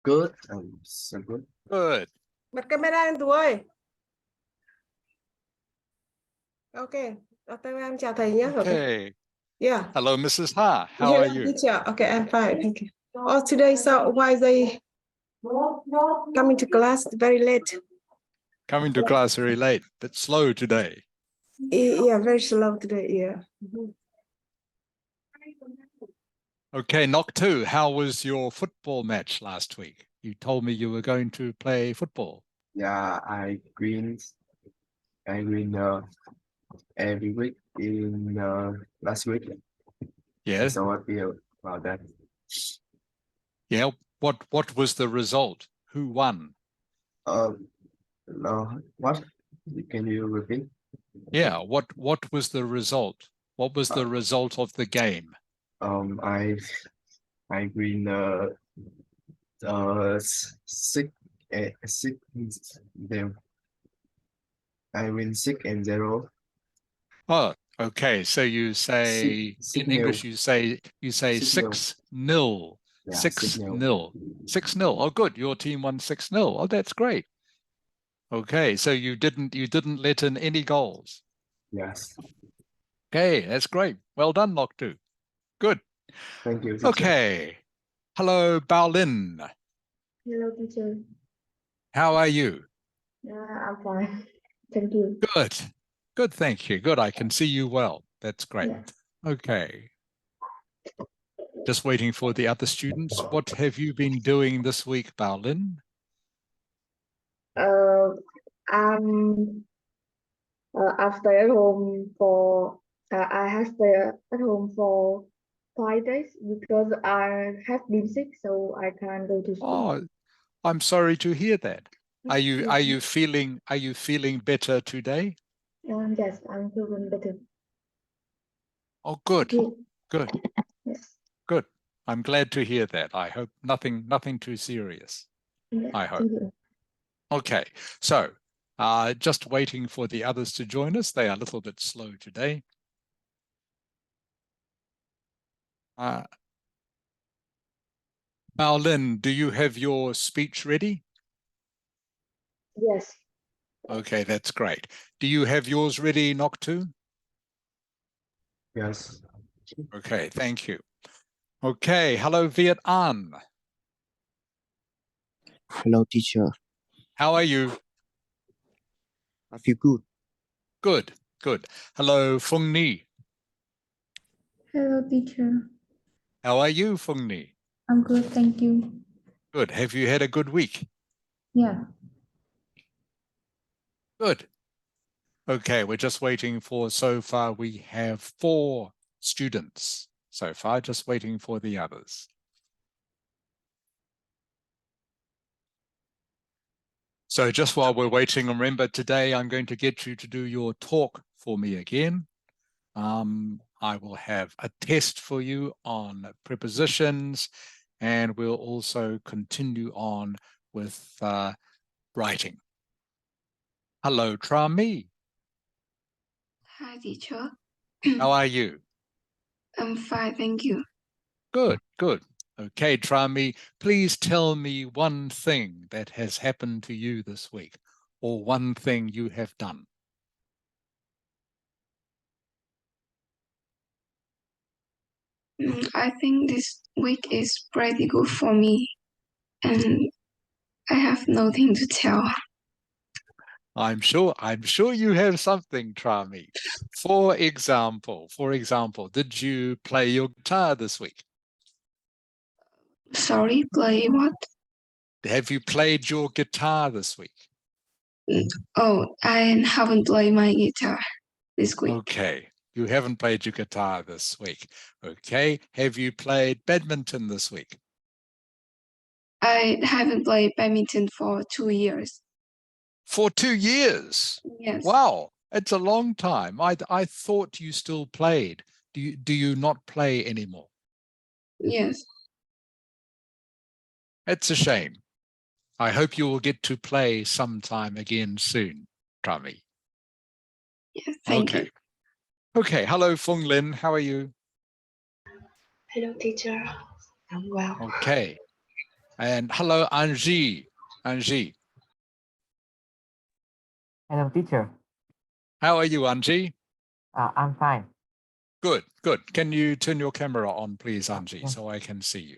Good. So good. Good. Bật camera lên Tú ơi. Ok. Em chào thầy nhé. Okay. Yeah. Hello, Mrs. Ha. How Hello, are you? teacher. Okay, I'm fine. Thank you. Oh, today, so why they coming to class very late? Coming to class very late, but slow today. Yeah, very slow today. Yeah. Okay, knock two. How was your football match last week? You told me you were going to play football. Yeah, I win every week in last week. Yeah. So I feel about that. Yeah. What was the result? Who won? No, what? Can you repeat? Yeah. What was the result? What was the result of the game? I win six them. I win 6-0. Oh, okay. So you say in English, you say 6-0. Yeah, 6-0. 6-0. Oh, good. Your team won 6-0. Oh, that's great. Okay, so you didn't let in any goals. Yes. Okay, that's great. Well done, Noktu. Good. Thank you, teacher. Okay. Hello, Baolin. Hello, teacher. How are you? I'm fine. Thank you. Good. Good, thank you. Good. I can see you well. That's great. Yeah. Okay. Just waiting for the other students. What have you been doing this week, Baolin? I'm I stay at home for I have stayed at home for 5 days because I have been sick, so I can't go to school. Oh, I'm sorry to hear that. Are you feeling better today? Yes, I'm feeling better. Oh, good. Okay. Good. Yes. Good. I'm glad to hear that. I hope nothing too serious. Yes, I hope. thank you. Okay, so just waiting for the others to join us. They are a little bit slow today. Baolin, do you have your speech ready? Yes. Okay, that's great. Do you have yours ready, Noktu? Yes. Okay, thank you. Okay, hello, Viet An. Hello, teacher. How are you? I feel good. Good, good. Hello, Fung Ni. Hello, teacher. How are you, Fung Ni? I'm good, thank you. Good. Have you had a good week? Yeah. Good. Okay, we're just waiting for, so far we have 4 students so far, just waiting for the others. So just while we're waiting, remember today I'm going to get you to do your talk for me again. I will have a test for you on prepositions, and we'll also continue on with writing. Hello, Trami. Hi, teacher. How are you? I'm fine, thank you. Good, good. Okay, Trami, please tell me one thing that has happened to you this week, or one thing you have done. I think this week is pretty good for me, and I have nothing to tell. I'm sure you have something, Trami. For example, did you play your guitar this week? Sorry, play what? Have you played your guitar this week? Oh, I haven't played my guitar this week. Okay, you haven't played your guitar this week. Okay, have you played badminton this week? I haven't played badminton for 2 years. For 2 years? Yes. Wow, it's a long time. I thought you still played. Do you not play anymore? Yes. It's a shame. I hope you will get to play sometime again soon, Trami. Yes, thank you. Okay, hello, Fung Lin. How are you? Hello, teacher. I'm well. Okay. And hello, Angie. Angie, Hello, teacher. how are you, Angie? I'm fine. Good, good. Can you turn your camera on, please, Angie, Yeah. so I can see you?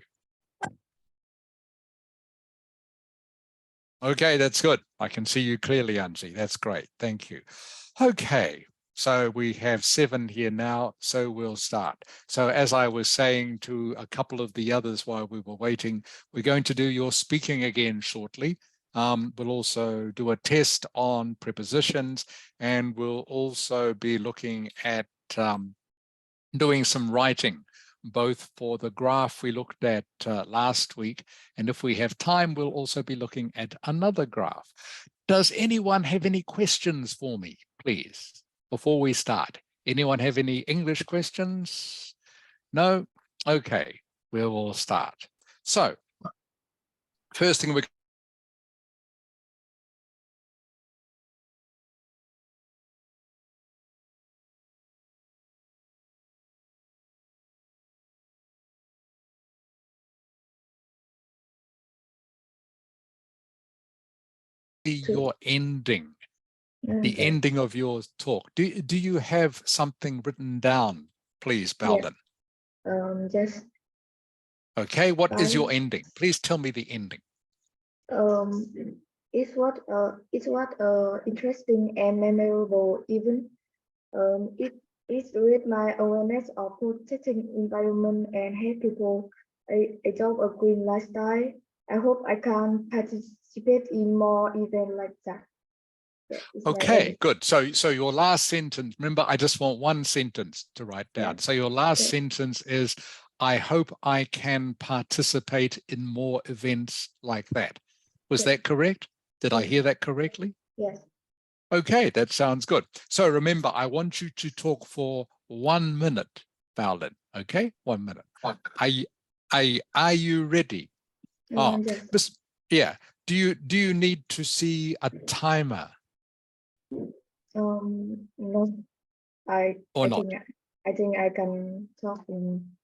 Okay, that's good. I can see you clearly, Angie. That's great. Thank you. Okay, so we have 7 here now, so we'll start. So as I was saying to a couple of the others while we were waiting, we're going to do your speaking again shortly. We'll also do a test on prepositions, and we'll also be looking at doing some writing, both for the graph we looked at last week, and if we have time, we'll also be looking at another graph. Does anyone have any questions for me, please, before we start? Anyone have any English questions? No? Okay, we will start. So, first thing we're your ending, the ending of your talk. Do you have something written down, please, Balden? Yes. Okay, what is your Fine. ending? Please tell me the ending. It's what interesting and memorable even. It raised my awareness of protecting environment and help people adopt a green lifestyle. I hope I can participate in more events like that. It's my Okay, ending. good. So your last sentence, remember, I just want one sentence to write down. Yeah. So your last Okay. sentence is, I hope I can participate in more events like that. Was Yes. that correct? Did I Yes. hear that correctly? Yes. Okay, that sounds good. So remember, I want you to talk for 1 minute, Balden. Okay, 1 minute. Are you ready? Oh, Yes. yeah. Do you need to see a timer No, or I not? think I can talk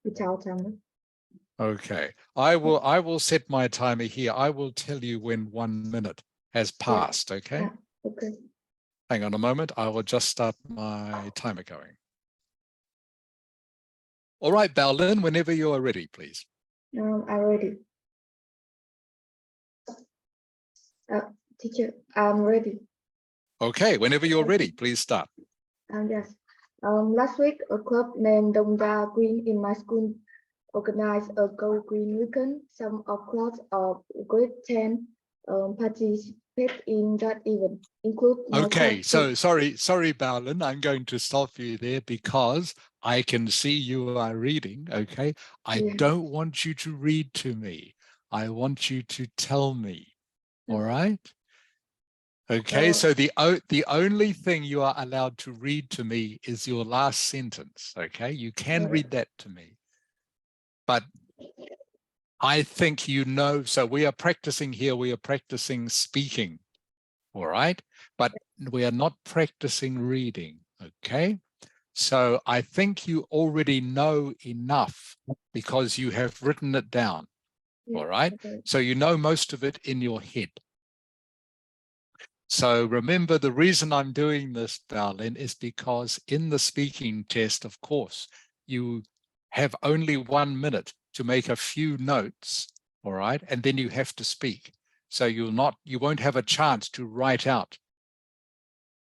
without time. Okay, I will set my timer here. I will tell you when 1 minute has passed. Okay. Yeah. Okay. Hang on a moment. I will just start my timer going. All right, Balden, whenever you are ready, please. I'm ready. Teacher, I'm ready. Okay, whenever you're ready, please start. Yes. Last week, a club named Dongda Green in my school organized a Go Green weekend. Some of class of grade 10 participate in that event, include my Okay, class so too. sorry, Balden, I'm going to stop you there because I can see you are reading, okay? I Yeah. don't want you to read to me. I want you to tell me, all right? Okay, so the only thing you are allowed to read to me is your last sentence, okay? You can read that to me, but I think you know, so we are practicing here, we are practicing speaking, all right? But we are not practicing reading, okay? So I think you already know enough because you have written it down, all right? Okay. So you know most of it in your head. So remember, the reason I'm doing this, Balden, is because in the speaking test, of course, you have only 1 minute to make a few notes, all right? And then you have to speak. So you won't have a chance to write out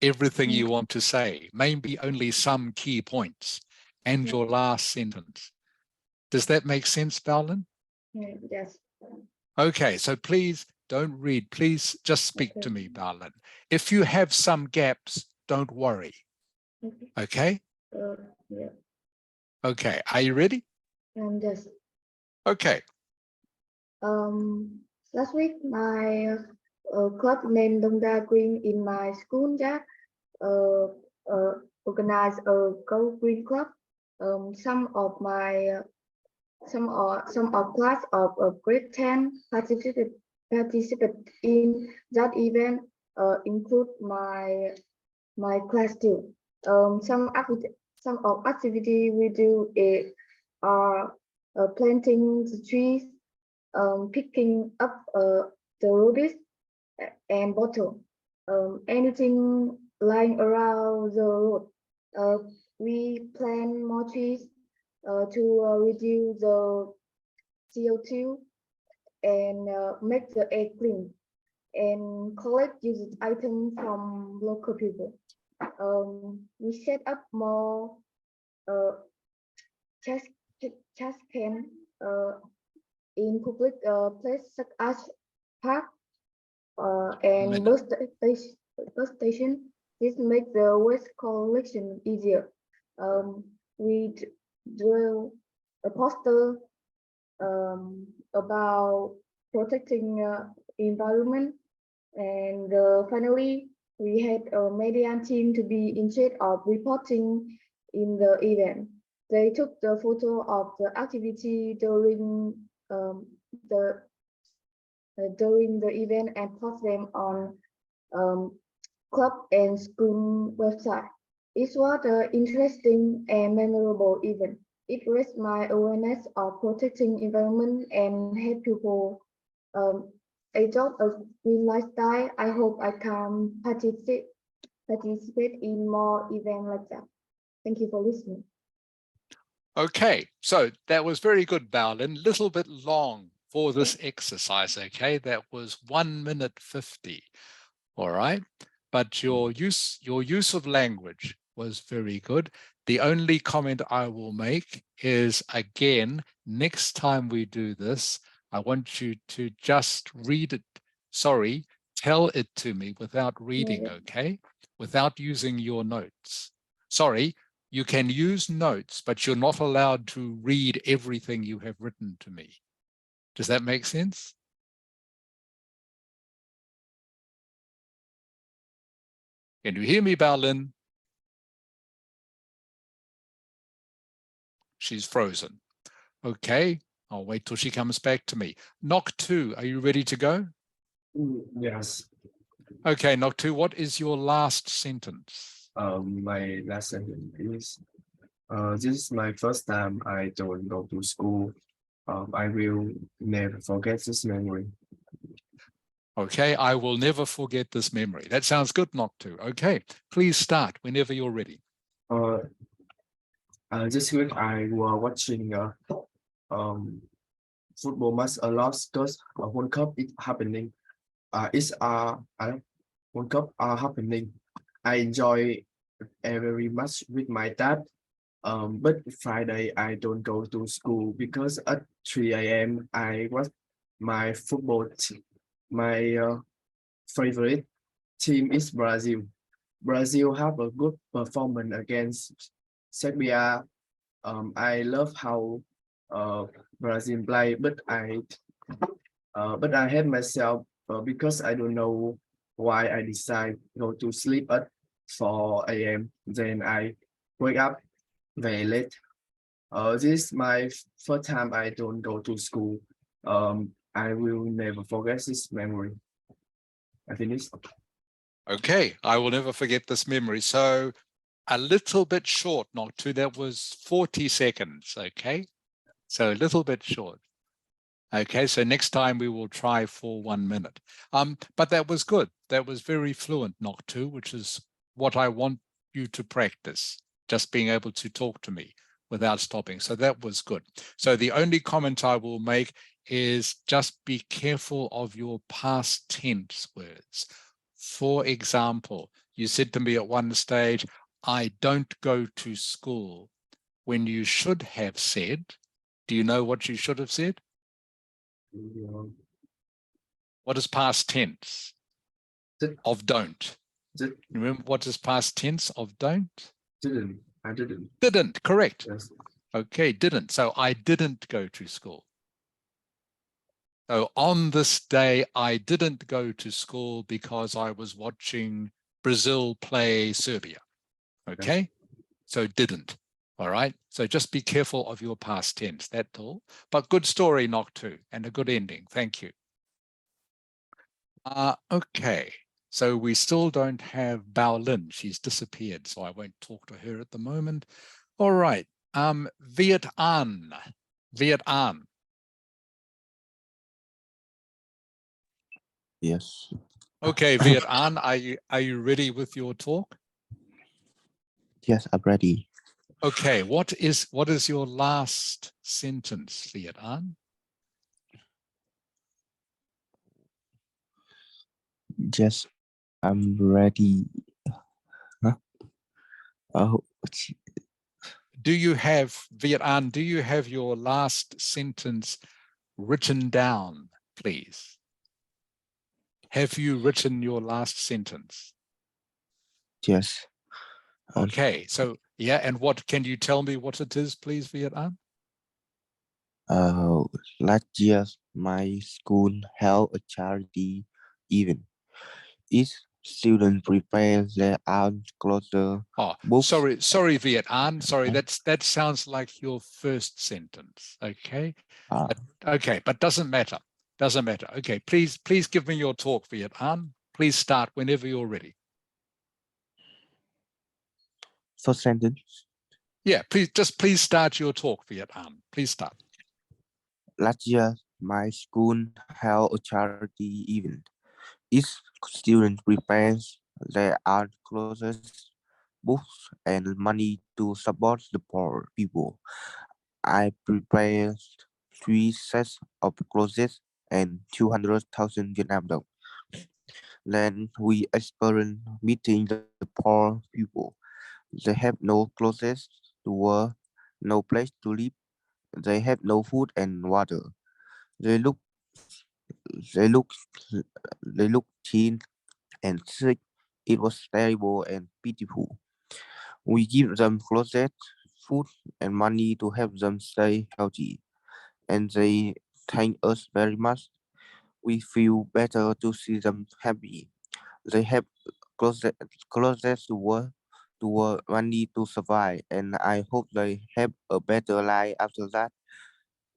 everything you want to say, maybe only some key points and your last sentence. Does that make sense, Balden? Yes. Okay, so please don't read. Please just speak to me, Balden. If you have some gaps, don't worry. Okay? Yeah. Okay, are you ready? Yes. Okay. Last week, my club named Dongda Green in my school organized a Go Green Club. Some of class of grade 10 participate in that event, include my class too. Some of activity we do are planting the trees, picking up the rubbish and bottle, anything lying around the road. We plant more trees to reduce the CO2 and make the air clean, and collect used items from local people. We set up more trash can in public places such as park and bus station. This makes the waste collection easier. We drew a poster about protecting environment, and finally we had a media team to be in charge of reporting in the event. They took the photo of the activity during the event and post them on club and school website. It was an interesting and memorable event. It raised my awareness of protecting environment and help people adopt a green lifestyle. I hope I can participate in more events like that. Thank you for listening. Okay, so that was very good, Baolin. Little bit long for this exercise, okay? That was 1 minute 50, all right? But your use of language was very good. The only comment I will make is, again, next time we do this, I want you to just read it, tell it to me without reading, okay? Without using your notes. Sorry, you can use notes, but you're not allowed to read everything you have written to me. Does that make sense? Can you hear me, Baolin? She's frozen. Okay, I'll wait till she comes back to me. Knock 2, are you ready to go? Yes. Okay, Knock 2, what is your last sentence? My last sentence is, this is my first time I don't go to school. I will never forget this memory. Okay, I will never forget this memory. That sounds good, Knock 2. Okay, please start whenever you're ready. This week I was watching football match a lot because World Cup is happening. World Cup are happening. I enjoy very much with my dad. But Friday I don't go to school because at 3 a.m. I watch my football team. My favorite team is Brazil. Brazil have a good performance against Serbia. I love how Brazil play, but I hate myself because I don't know why I decide go to sleep at 4 a.m. Then I wake up very late. This is my first time I don't go to school. I will never forget this memory. I finished. Okay, I will never forget this memory. So a little bit short, Knock 2, that was 40 seconds, okay? So a little bit short. Okay, so next time we will try for 1 minute. But that was good. That was very fluent, Knock 2, which is what I want you to practice, just being able to talk to me without stopping. So that was good. So the only comment I will make is just be careful of your past tense words. For example, you said to me at one stage, I don't go to school, when you should have said, do you know what you should have said? What is past tense of don't? Remember what is past tense of don't? Didn't. I didn't. Didn't, correct. Yes. Okay, didn't. So I didn't go to school. So on this day, I didn't go to school because I was watching Brazil play Serbia. Okay, yes. So didn't. All right. So just be careful of your past tense. That's all. But good story, Knock 2, and a good ending. Thank you. Okay. So we still don't have Bao Lin. She's disappeared, so I won't talk to her at the moment. All right. Viet An. Viet An. Yes. Okay, Viet An, are you ready with your talk? Yes, I'm ready. Okay, what is your last sentence, Viet An? Yes, I'm ready. Huh? Oh, Do you have, Viet An, do you have your last sentence written down, please? Have you written your last sentence? yes. Okay, so yeah, and what can you tell me what it is, please, Viet An? Last year my school held a charity event. Each student prepares their own clothes, Oh, books. sorry, Viet An. Sorry, that sounds like your first sentence. Okay, okay, but doesn't matter. Doesn't matter. Okay, please give me your talk, Viet An. Please start whenever you're ready. First sentence. Yeah, please start your talk, Viet An. Please start. Last year, my school held a charity event. Each student prepares their own clothes, books, and money to support the poor people. I prepared 3 sets of clothes and 200,000 Vietnam dong. Then we experienced meeting the poor people. They have no clothes to wear, no place to live. They have no food and water. They look, they look, they look thin and sick. It was terrible and pitiful. We give them clothes, food, and money to help them stay healthy, and they thank us very much. We feel better to see them happy. They have clothes, clothes to wear, money to survive, and I hope they have a better life after that.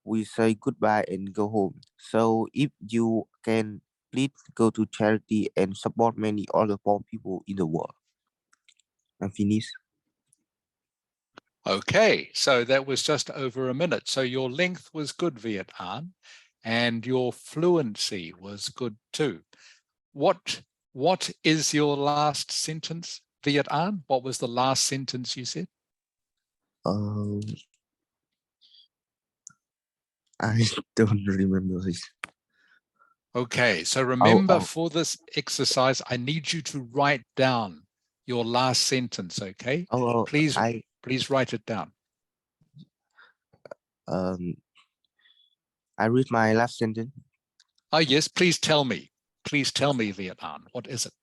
We say goodbye and go home. So if you can, please go to charity and support many other poor people in the world. I'm finished. Okay, so that was just over a minute. So your length was good, Viet An, and your fluency was good too. What is your last sentence, Viet An? What was the last sentence you said? I don't remember this. Okay, so remember oh. for this exercise, I need you to write down your last sentence, okay? Please write it down. I read my last sentence. Oh yes, please tell me. Please tell me, Viet An, what is it?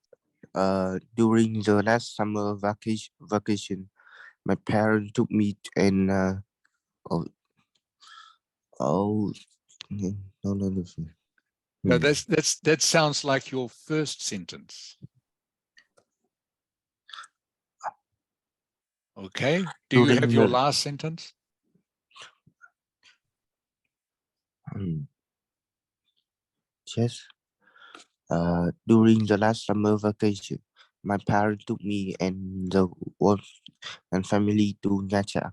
During the last summer vacation, my parents took me and no, No, that sounds like your first sentence. Okay, do you have your last sentence? Yes. During the last summer vacation, my parents took me and the wife and family to Nha Trang.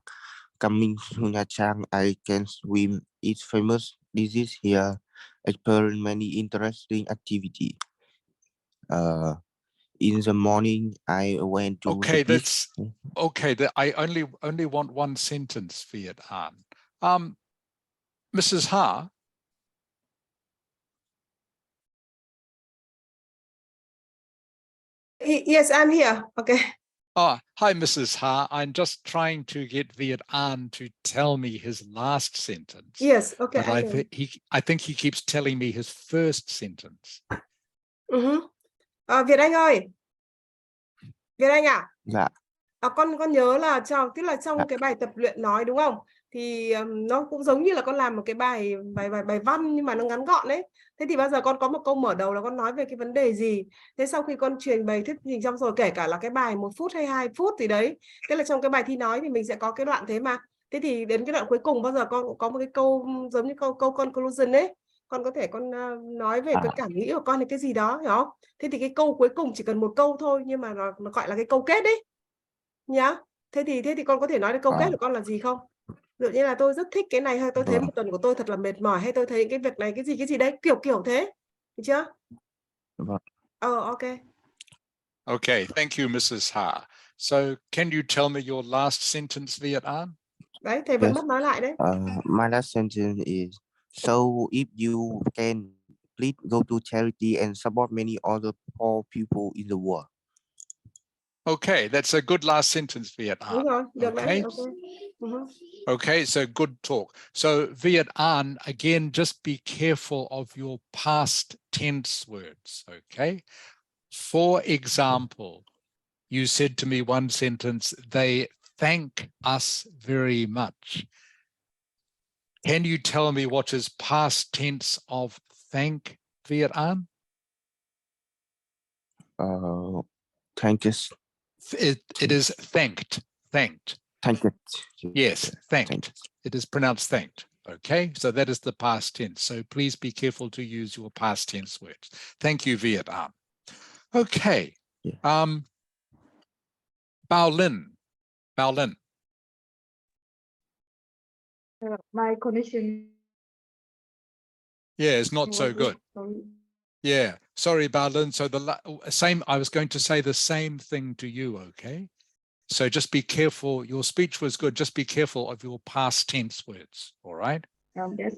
Coming to Nha Trang, I can swim. It's famous. This is here. Experience many interesting activity. In the morning, I went to Okay, the beach. okay. I only want one sentence, Viet An. Mrs. Ha. Yes, I'm here. Okay. Oh, hi, Mrs. Ha. I'm just trying to get Viet An to tell me his last sentence. Yes, okay. But I think he keeps telling me his first sentence. Việt Anh ơi. Việt Anh à? Dạ. Con nhớ là tức là trong cái bài tập luyện nói đúng không? Thì nó cũng giống như là con làm một cái bài văn nhưng mà nó ngắn gọn đấy. Thế thì bao giờ con có một câu mở đầu là con nói về cái vấn đề gì? Thế sau khi con truyền bày thuyết trình xong rồi, kể cả là cái bài 1 phút hay 2 phút gì đấy, tức là trong cái bài thi nói thì mình sẽ có cái đoạn thế mà. Thế thì đến cái đoạn cuối cùng bao giờ con có một cái câu giống như câu conclusion ấy, con có thể con nói về cái cảm nghĩ của con là cái gì đó, hiểu không? Thế thì cái câu cuối cùng chỉ cần một câu thôi nhưng mà nó gọi là cái câu kết đấy nhá. Thế thì con có thể nói được câu kết của con là gì không? Ví dụ như là tôi rất thích cái này, hay tôi thấy một tuần của tôi thật là mệt mỏi, hay tôi thấy cái việc này cái gì đấy, kiểu thế, được chưa? Oh, okay. Okay, thank you, Mrs. Ha. So can you tell me your last sentence, Viet An? Đấy, thầy vẫn Yes. bắt nói lại đấy. My last sentence is, so if you can, please go to charity and support many other poor people in the world. Okay, that's a good last sentence, Viet Đúng An. rồi, được đấy. Okay. Okay. Okay, so good talk. So Viet An, again, just be careful of your past tense words, okay? For example, you said to me one sentence, they thank us very much. Can you tell me what is past tense of thank, Viet An? Thank you. It is thanked, thanked. Thank you. Yes, thanked. Thank you. It is pronounced thanked. Okay, so that is the past tense. So please be careful to use your past tense words. Thank you, Viet An. Okay. Yeah. Bao Lin. Bao Lin. My connection. Yeah, it's not so good. Sorry. Yeah, sorry, Bao Lin. So the same, I was going to say the same thing to you, okay? So just be careful. Your speech was good. Just be careful of your past tense words, all right? Yes.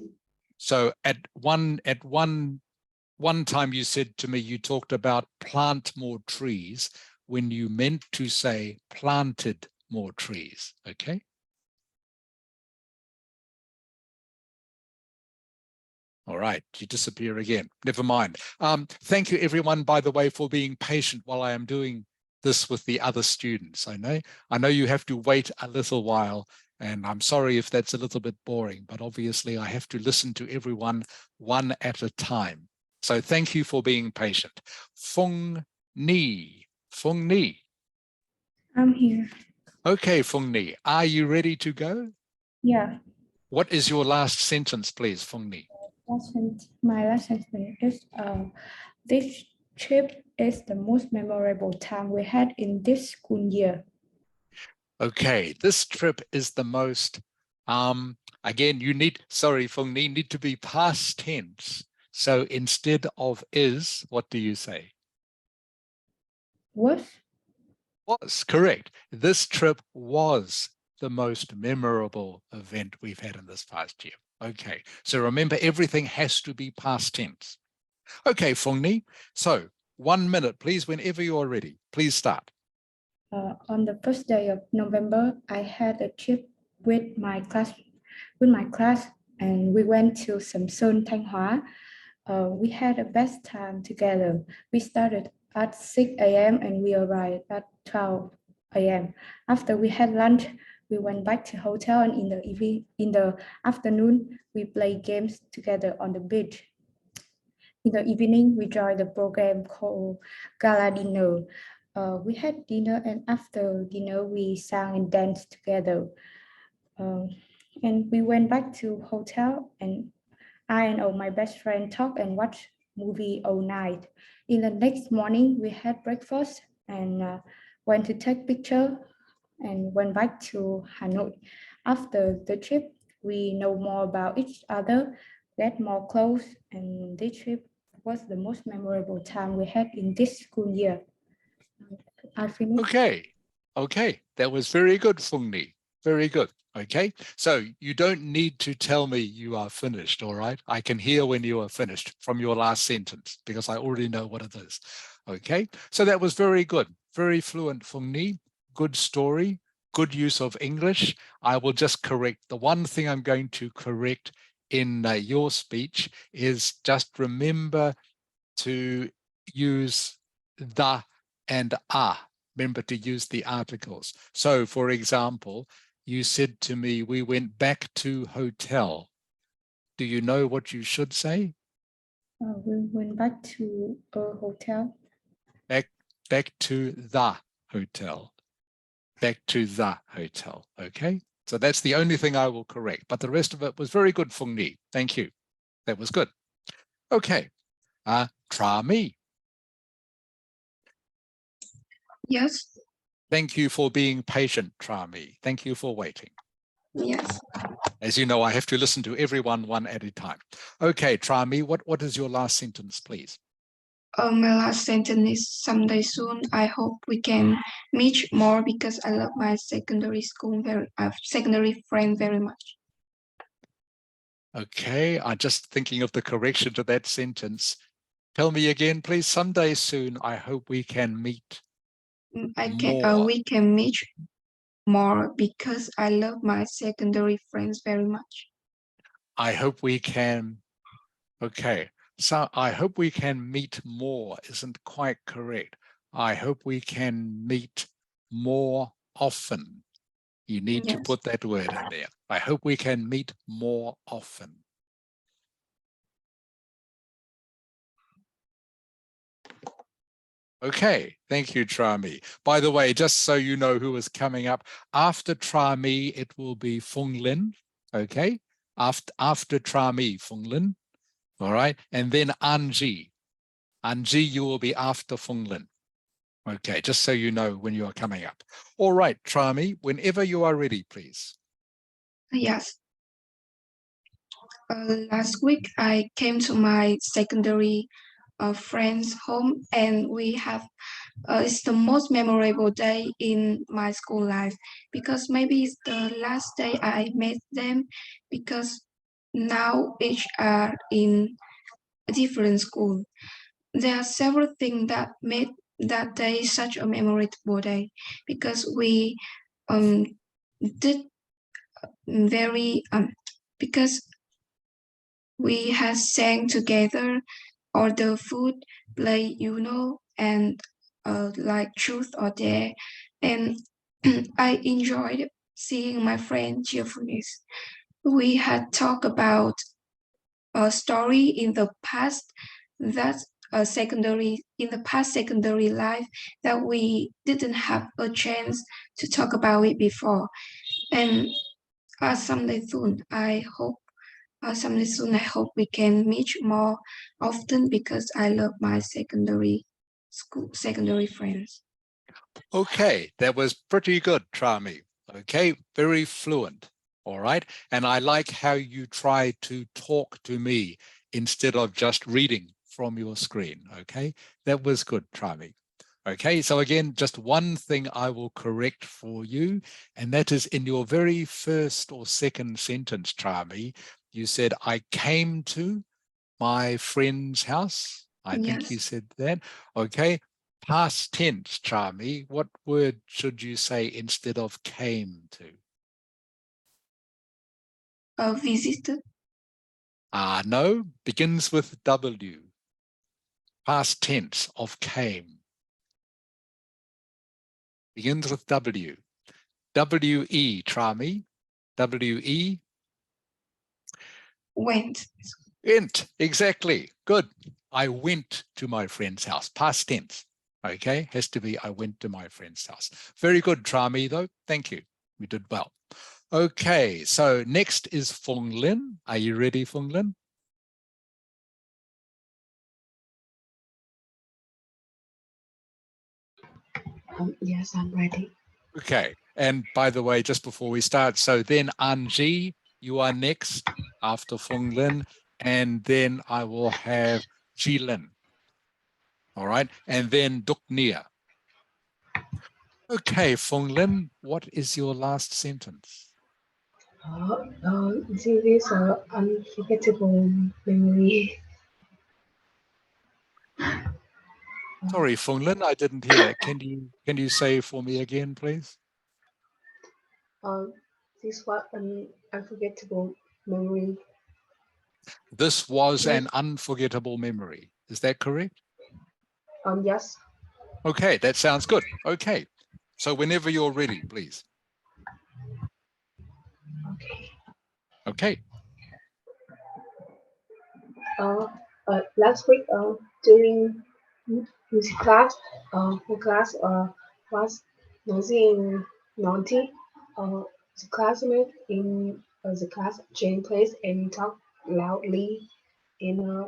So at one time you said to me, you talked about plant more trees when you meant to say planted more trees, okay? All right, you disappear again. Never mind. Thank you, everyone, by the way, for being patient while I am doing this with the other students. I know you have to wait a little while, and I'm sorry if that's a little bit boring, but obviously I have to listen to everyone one at a time. So thank you for being patient. Fung Ni. Fung Ni. I'm here. Okay, Fung Ni, are you ready to go? Yeah. What is your last sentence, please, Fung Ni? My last sentence is this trip is the most memorable time we had in this school year. Okay, this trip is the most, again, you need, sorry, Fung Ni, need to be past tense. So instead of is, what do you say? Was? Was, correct. This trip was the most memorable event we've had in this past year. Okay, so remember, everything has to be past tense. Okay, Fung Ni, so 1 minute, please, whenever you are ready. Please start. On the first day of November, I had a trip with my class, and we went to Samsun, Thanh Hóa. We had a best time together. We started at 6 a.m. and we arrived at 12 a.m. After we had lunch, we went back to hotel, and in the afternoon, we played games together on the beach. In the evening, we joined the program called Gala Dinner. We had dinner, and after dinner, we sang and danced together. And we went back to hotel, and I and all my best friend talked and watched movie all night. In the next morning, we had breakfast and went to take picture and went back to Hanoi. After the trip, we know more about each other, get more close, and this trip was the most memorable time we had in this school year. I finished. Okay, that was very good, Fung Ni. Very good. Okay, so you don't need to tell me you are finished, all right? I can hear when you are finished from your last sentence because I already know what it is. Okay, so that was very good. Very fluent, Fung Ni. Good story, good use of English. I will just correct. The one thing I'm going to correct in your speech is just remember to use the and a. Remember to use the articles. So, for example, you said to me, we went back to hotel. Do you know what you should say? We went back to a hotel. Back to the hotel. Back to the hotel. Okay. So that's the only thing I will correct. But the rest of it was very good, Fung Ni. Thank you. That was good. Okay. Tra Mi. Yes. Thank you for being patient, Tra Mi. Thank you for waiting. Yes. As you know, I have to listen to everyone one at a time. Okay, Tra Mi, what is your last sentence, please? My last sentence is someday soon. I hope we can meet more because I love my secondary school secondary friend very much. Okay, I'm just thinking of the correction to that sentence. Tell me again, please. Someday soon, I hope we can meet more. We can meet more because I love my secondary friends very much. I hope we can. Okay, so I hope we can meet more isn't quite correct. I hope we can meet more often. You need to put that word in there. I hope we can meet more often. Okay, thank you, Trami. By the way, just so you know who is coming up, after Trami, it will be Phung Lin, okay? After Trami, Phung Lin, all right? And then Anji. Anji, you will be after Phung Lin. Okay, just so you know when you are coming up. All right, Trami, whenever you are ready, please. Yes. Last week, I came to my secondary friend's home, and we have it's the most memorable day in my school life because maybe it's the last day I met them because now each are in a different school. There are several things that made that day such a memorable day because we did very because we had sang together, order food, play and like truth or dare, and I enjoyed seeing my friend cheerfulness. We had talked about a story in the past that secondary life that we didn't have a chance to talk about it before. And someday soon, I hope we can meet more often because I love my secondary friends. Okay, that was pretty good, Trami. Okay, very fluent. All right. And I like how you try to talk to me instead of just reading from your screen. Okay, that was good, Trami. Okay, so again, just one thing I will correct for you, and that is in your very first or second sentence, Trami, you said, I came to my friend's house. I think you said that. Okay, past tense, Trami, what word should you say instead of came to? Visited. No, begins with W. Past tense of came. Begins with W. W-E, Trami. W-E. Went. Went, exactly. Good. I went to my friend's house. Past tense. Okay, has to be I went to my friend's house. Very good, Trami, though. Thank you. We did well. Okay, so next is Phung Lin. Are you ready, Phung Lin? Yes, I'm ready. Okay, and by the way, just before we start, so then Anji, you are next after Phung Lin, and then I will have Jilin. All right, and then Duk Nia. Okay, Phung Lin, what is your last sentence? This is an unforgettable memory. Sorry, Phung Lin, I didn't hear that. Can you say for me again, please? This was an unforgettable memory. This was an unforgettable memory. Is that correct? Yes. Okay, that sounds good. Okay, so whenever you're ready, please. Okay. Okay. Last week, during music class, the class was naughty. The classmate in the class changed place and talked loudly. And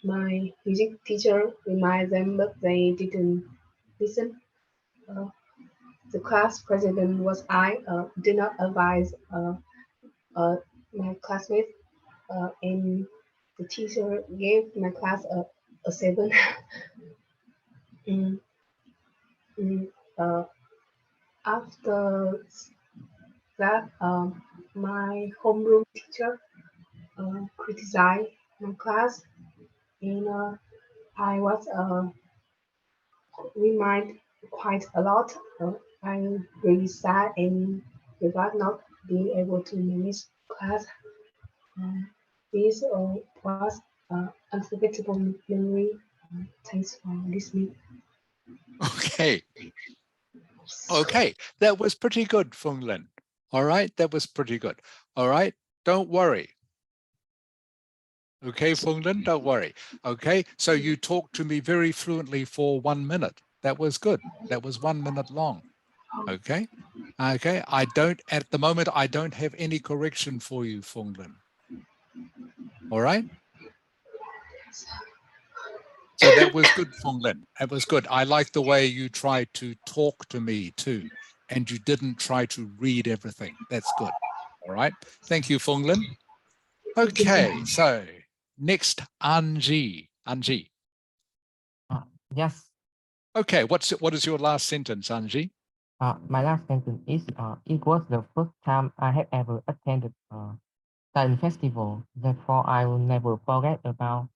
my music teacher reminded them, but they didn't listen. Uh, the class president was I. Did not advise my classmates, and the teacher gave my class a a 7. Mm, after that, my homeroom teacher criticized my class, and I was reminded quite a lot. I'm really sad and regret not being able to manage class. Uh, this was unforgettable memory. Thanks for listening. Okay. Okay, that was pretty good, Fung Lin. All right, that was pretty good. All right, don't worry. Okay, Fung Lin, don't worry. Okay, so you talked to me very fluently for 1 minute. That was good. That was 1 minute long. Okay, okay. At the moment, I don't have any correction for you, Fung Lin. All right. So that was good, Fung Lin. That was good. I like the way you tried to talk to me too, and you didn't try to read everything. That's good. All right. Thank you, Fung Lin. Okay, so next, Anji. Anji. Yes. Okay, what is your last sentence, Anji? My last sentence is it was the first time I have ever attended a science festival. Therefore, I will never forget about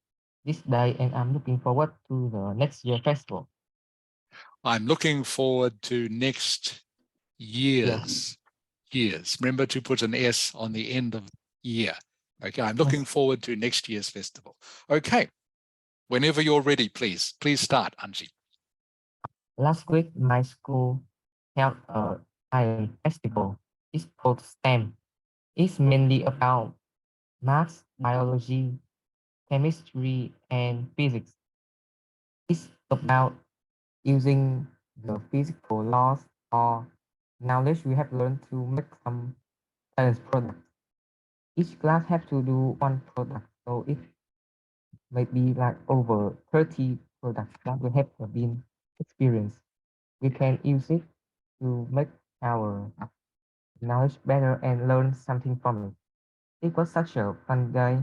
this day, and I'm looking forward to the next year festival. I'm looking forward to next year's. Years. Remember to put an S on the end of year. Okay, I'm looking forward to next year's festival. Okay, whenever you're ready, please start, Anji. Last week, my school held a science festival. It's called STEM. It's mainly about math, biology, chemistry, and physics. It's about using the physical laws or knowledge we have learned to make some science products. Each class have to do one product, so it may be like over 30 products that we have been experienced. We can use it to make our knowledge better and learn something from it. It was such a fun day.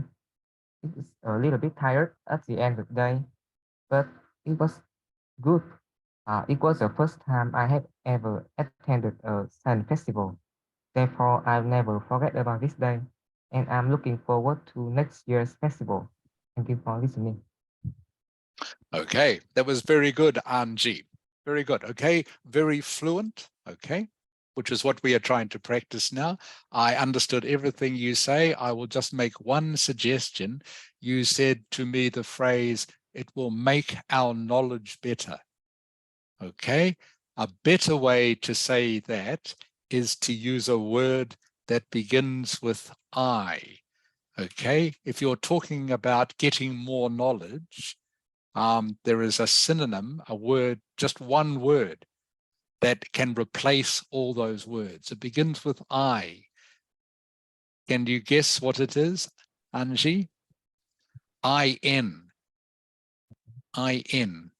It was a little bit tired at the end of the day, but it was good. It was the first time I had ever attended a science festival. Therefore, I'll never forget about this day, and I'm looking forward to next year's festival. Thank you for listening. Okay, that was very good, Anji. Very good. Okay, very fluent. Okay, which is what we are trying to practice now. I understood everything you say. I will just make one suggestion. You said to me the phrase, it will make our knowledge better. Okay, a better way to say that is to use a word that begins with I. Okay, if you're talking about getting more knowledge, there is a synonym, a word, just one word that can replace all those words. It begins with I. Can you guess what it is, Anji? I-N. I-N.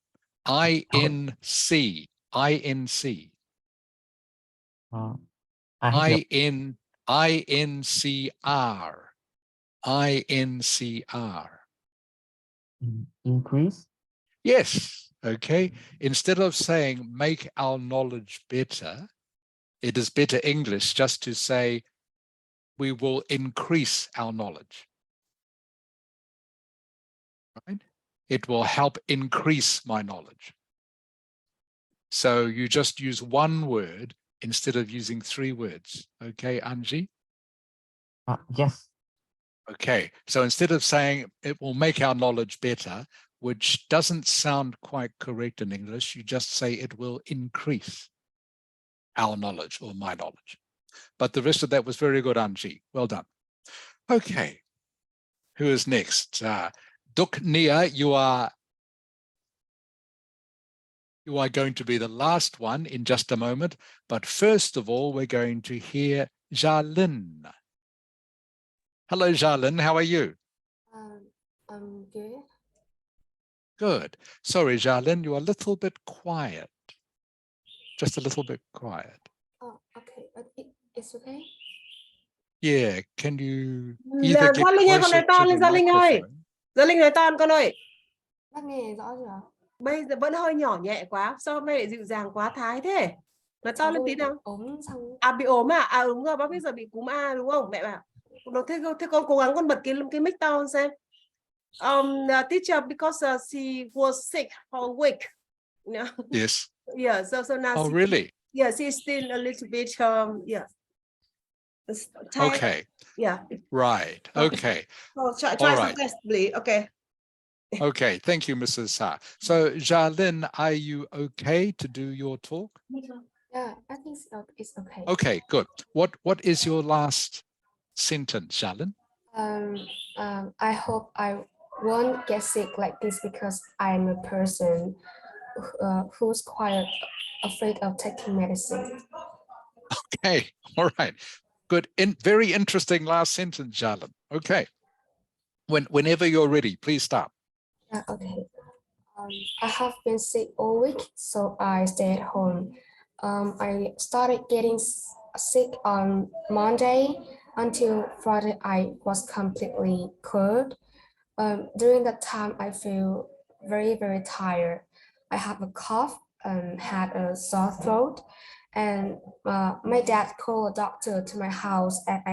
I-N-C. I-N-C. I-N. I-N-C-R. I-N-C-R. Increase? Yes, okay. Instead of saying make our knowledge better, it is better English just to say we will increase our knowledge. Right? It will help increase my knowledge. So you just use one word instead of using 3 words. Okay, Anji? Yes. Okay, so instead of saying it will make our knowledge better, which doesn't sound quite correct in English, you just say it will increase our knowledge or my knowledge. But the rest of that was very good, Anji. Well done. Okay, who is next? Duk Nia, you are going to be the last one in just a moment. But first of all, we're going to hear Jalin. Hello, Jalin. How are you? I'm good. Good. Sorry, Jalin, you're a little bit quiet. Just a little bit quiet. Oh, okay. It's okay. Yeah, can you either get Gia Linh ơi, con closer nói to to the lên Gia Linh ơi. microphone? Gia Linh nói to con ơi. Bác nghe rõ chưa? Bây giờ vẫn hơi nhỏ nhẹ quá. Sao hôm nay lại dịu dàng quá Thái thế? Nói to Cháu lên vừa tí nào. ốm xong. À bị ốm à? À đúng rồi, bác bây giờ bị cúm A đúng không? Mẹ bảo. Thế con cố gắng con bật cái mic to hơn xem. Teacher, because she was sick for a week. You know? Yes. Yeah, so now Oh, really? yeah, she's still a little bit yeah. Tired. Okay. Yeah. Right. Okay. So try All your right. best, please. Okay. Okay. Thank you, Mrs. Sa. So, Jalin, are you okay to do your talk? Yeah, I think it's okay. Okay, good. What is your last sentence, Jalin? I hope I won't get sick like this because I'm a person who's quite afraid of taking medicine. Okay. All right. Good. Very interesting last sentence, Jalin. Okay. Whenever you're ready, please start. Yeah, okay. I have been sick all week, so I stay at home. I started getting sick on Monday. Until Friday, I was completely cured. During that time, I feel very, very tired. I have a cough and had a sore throat. And my dad called a doctor to my house, and I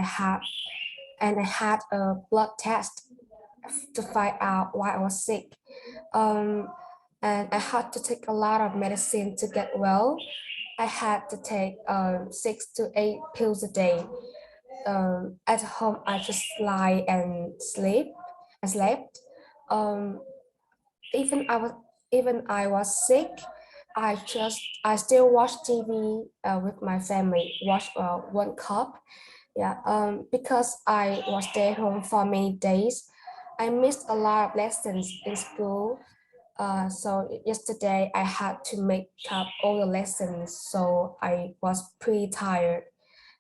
had a blood test to find out why I was sick. And I had to take a lot of medicine to get well. I had to take 6 to 8 pills a day. At home, I just lie and sleep. I slept. Um, even I was sick. I still watch TV with my family. Watch World Cup. Yeah. Because I was stay home for many days. I missed a lot of lessons in school. So yesterday I had to make up all the lessons, so I was pretty tired.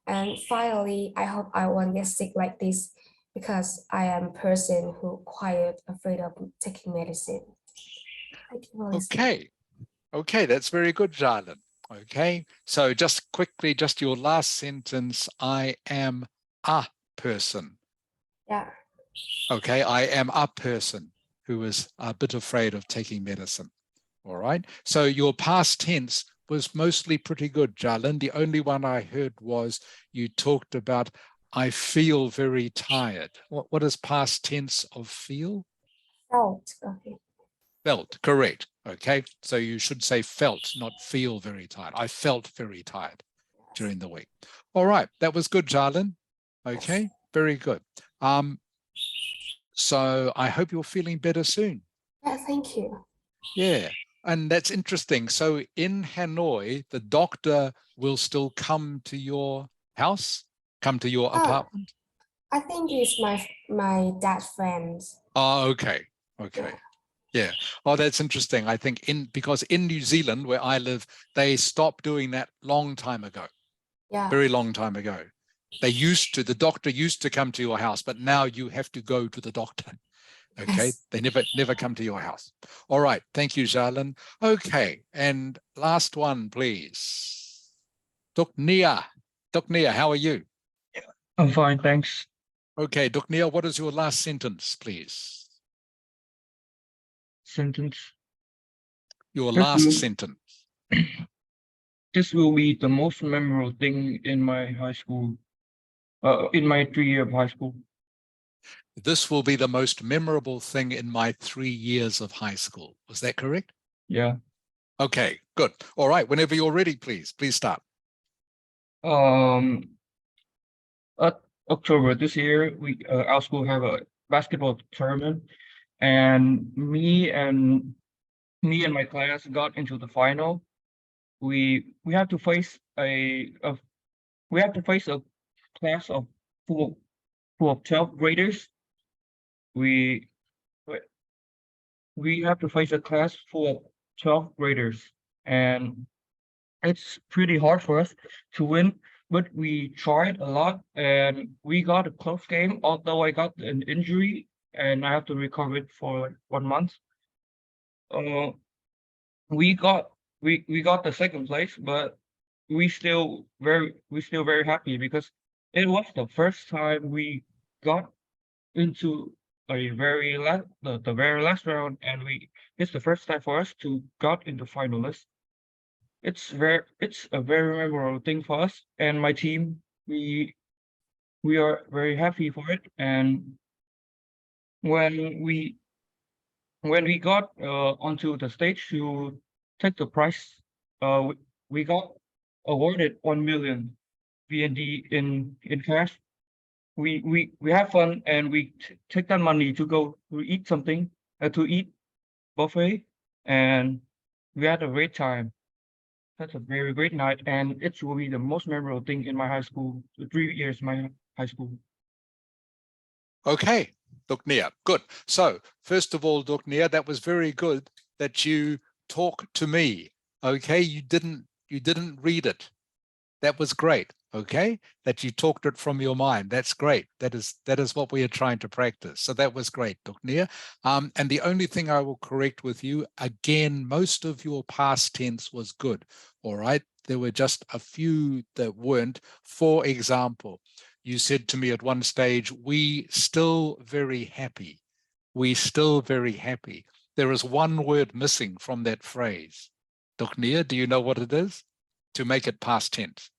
And finally, I hope I won't get sick like this because I am a person who quite afraid of taking medicine. Thank you for listening. Okay. Okay, that's very good, Jalin. Okay, so just quickly, just your last sentence, I am a person. Yeah. Okay, I am a person who is a bit afraid of taking medicine. All right, so your past tense was mostly pretty good, Jalin. The only one I heard was you talked about, I feel very tired. What is past tense of feel? Felt. Okay. Felt, correct. Okay, so you should say felt, not feel very tired. I felt very tired during the week. All right, that was good, Jalin. Okay, Yes. very good. So I hope you're feeling better soon. Yeah, thank you. Yeah, and that's interesting. So in Hanoi, the doctor will still come to your house, come to your apartment? I think it's my dad's friends. Oh, okay. Okay. Yeah. Oh, that's interesting. I think because in New Zealand, where I live, they stopped doing that long time ago. Yeah. Very long time ago. The doctor used to come to your house, but now you have to go to the doctor. Okay. Yes. They never come to your house. All right. Thank you, Jalin. Okay. And last one, please. Duk Nia. Duk Nia, how are you? I'm fine, thanks. Okay. Duk Nia, what is your last sentence, please? Sentence. Your This last will- sentence. This will be the most memorable thing in my high school, in my 3 year of high school. This will be the most memorable thing in my 3 years of high school. Was that correct? Yeah. Okay, good. All right, whenever you're ready, please start. At October this year, our school have a basketball tournament, and me and my class got into the final. We have to face a class of full of 12 graders. We have to face a class full of 12 graders, and it's pretty hard for us to win, but we tried a lot and we got a close game, although I got an injury and I have to recover it for like 1 month. We got the second place, but we still very happy because it was the first time we got into the very last round, and it's the first time for us to got into finalists. It's a very memorable thing for us and my team. We are very happy for it. And when we got onto the stage to take the prize, we got awarded 1 million VND in cash. We have fun and we take that money to go to eat something, to eat buffet, and we had a great time. That's a very great night, and it will be the most memorable thing in my high school, the 3 years my high school. Okay, Duknia, good. So first of all, Duknia, that was very good that you talked to me. Okay, you didn't read it. That was great. Okay, that you talked it from your mind. That's great. That is what we are trying to practice. So that was great, Duknia. And the only thing I will correct with you, again, most of your past tense was good. All right, there were just a few that weren't. For example, you said to me at one stage, we still very happy. We still very happy. There is one word missing from that phrase. Duknia, do you know what it is? To make it past tense.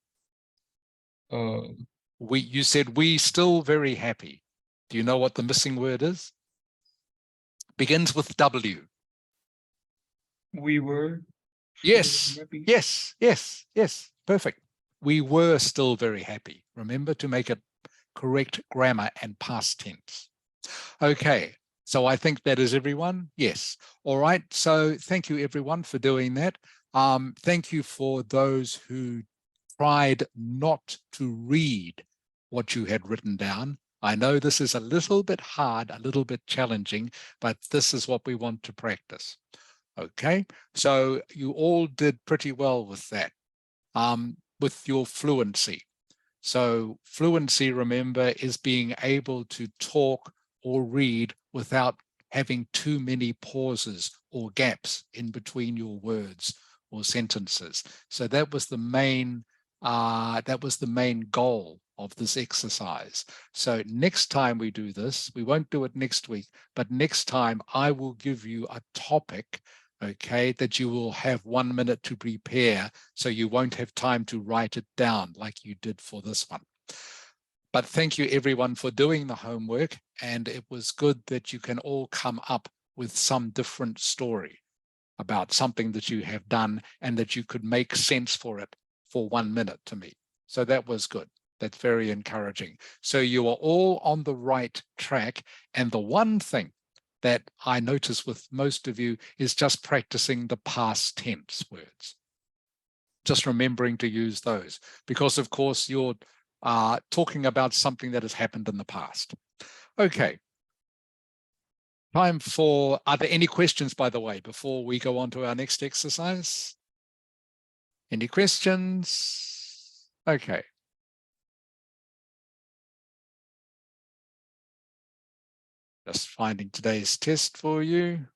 You said we still very happy. Do you know what the missing word is? Begins with W. We were. Yes, happy. yes, perfect. We were still very happy. Remember to make it correct grammar and past tense. Okay, so I think that is everyone. Yes. All right, so thank you everyone for doing that. Thank you for those who tried not to read what you had written down. I know this is a little bit hard, a little bit challenging, but this is what we want to practice. Okay, so you all did pretty well with that, with your fluency. So fluency, remember, is being able to talk or read without having too many pauses or gaps in between your words or sentences. So that was the main goal of this exercise. So next time we do this, we won't do it next week, but next time I will give you a topic, okay, that you will have 1 minute to prepare, so you won't have time to write it down like you did for this one. But thank you everyone for doing the homework, and it was good that you can all come up with some different story about something that you have done and that you could make sense for it for 1 minute to me. So that was good. That's very encouraging. So you are all on the right track. And the one thing that I notice with most of you is just practicing the past tense words. Just remembering to use those, because of course you're talking about something that has happened in the past. Okay. Time for, are there any questions, by the way, before we go on to our next exercise? Any questions? Okay. Just finding today's test for you.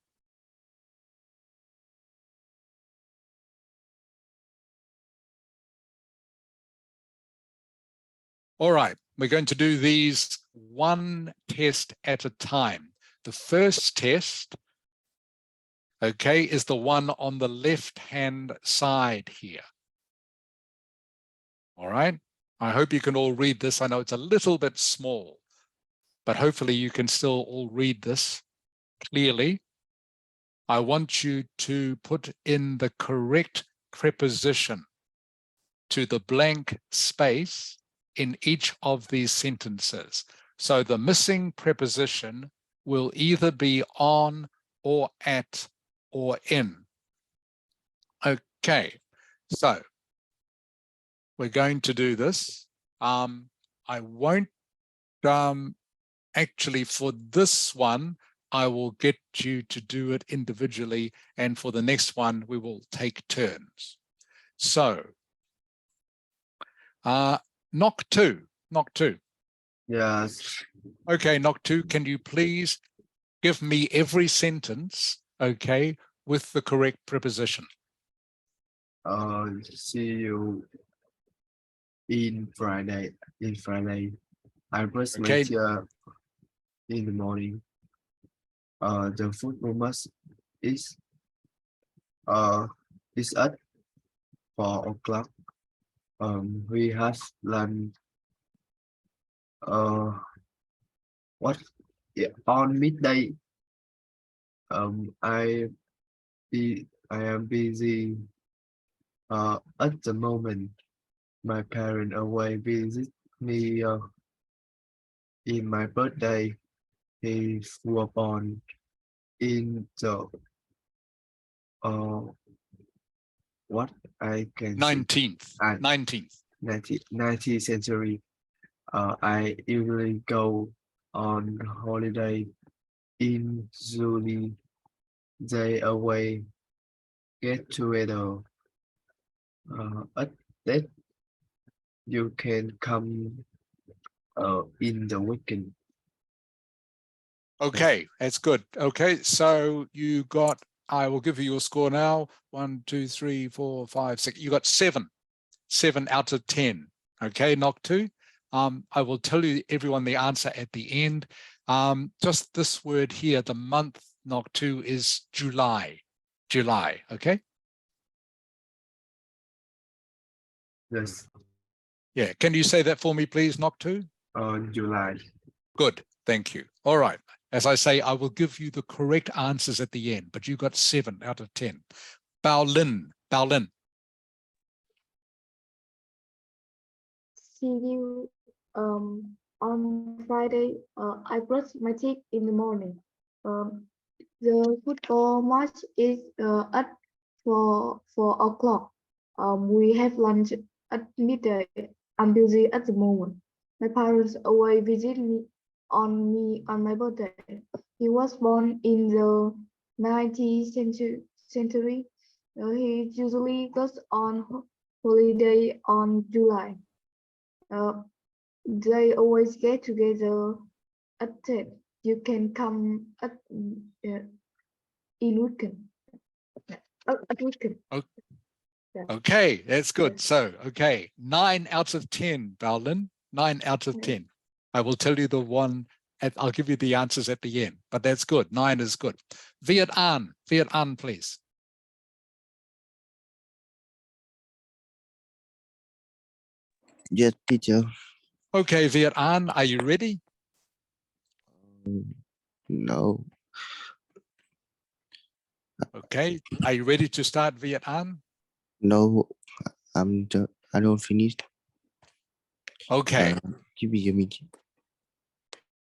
All right, we're going to do these one test at a time. The first test, okay, is the one on the left-hand side here. All right, I hope you can all read this. I know it's a little bit small, but hopefully you can still all read this clearly. I want you to put in the correct preposition to the blank space in each of these sentences. So the missing preposition will either be on or at or in. Okay, so we're going to do this. I won't actually, for this one, I will get you to do it individually, and for the next one, we will take turns. So, knock two. Yes. Okay, knock two, can you please give me every sentence, okay, with the correct preposition? See you in Friday. I brush my Okay. teeth in the morning. The food was is uh is at 4 o'clock. We have lunch uh what yeah, on midday. I am busy at the moment. My parents away visit me in my birthday. He was born in the uh what I can see 19th. uh, 19th. 19th century. I usually go on holiday in July. They away get together. At that you can come in the weekend. Okay, that's good. Okay, so you got, I will give you your score now. 1, 2, 3, 4, 5, 6. You got 7 out of 10. Okay, knock 2. I will tell you everyone the answer at the end. Just this word here, the month knock 2 is July. July, okay? Yes, Yeah, can you say that for me, please, knock 2? July. Good, thank you. All right. As I say, I will give you the correct answers at the end, but you got 7 out of 10. Baolin, Baolin. See you on Friday. I brush my teeth in the morning. The football match is at 4 o'clock. We have lunch at midday. I'm busy at the moment. My parents away visit me on my birthday. He was born in the 19th century. He usually goes on holiday on July. They always get together at that. You can come at in weekend. At weekend. Okay, that's good. Yes. So, okay, 9 out of 10, Baolin, 9 out of 10. I will tell you the one, I'll give you the answers at the end, but that's good. 9 is good. Viet An, please. Yes, teacher. Okay, Viet An, are you ready? No. Okay, are you ready to start, Viet An? No, I don't finish. Okay, Give me a minute.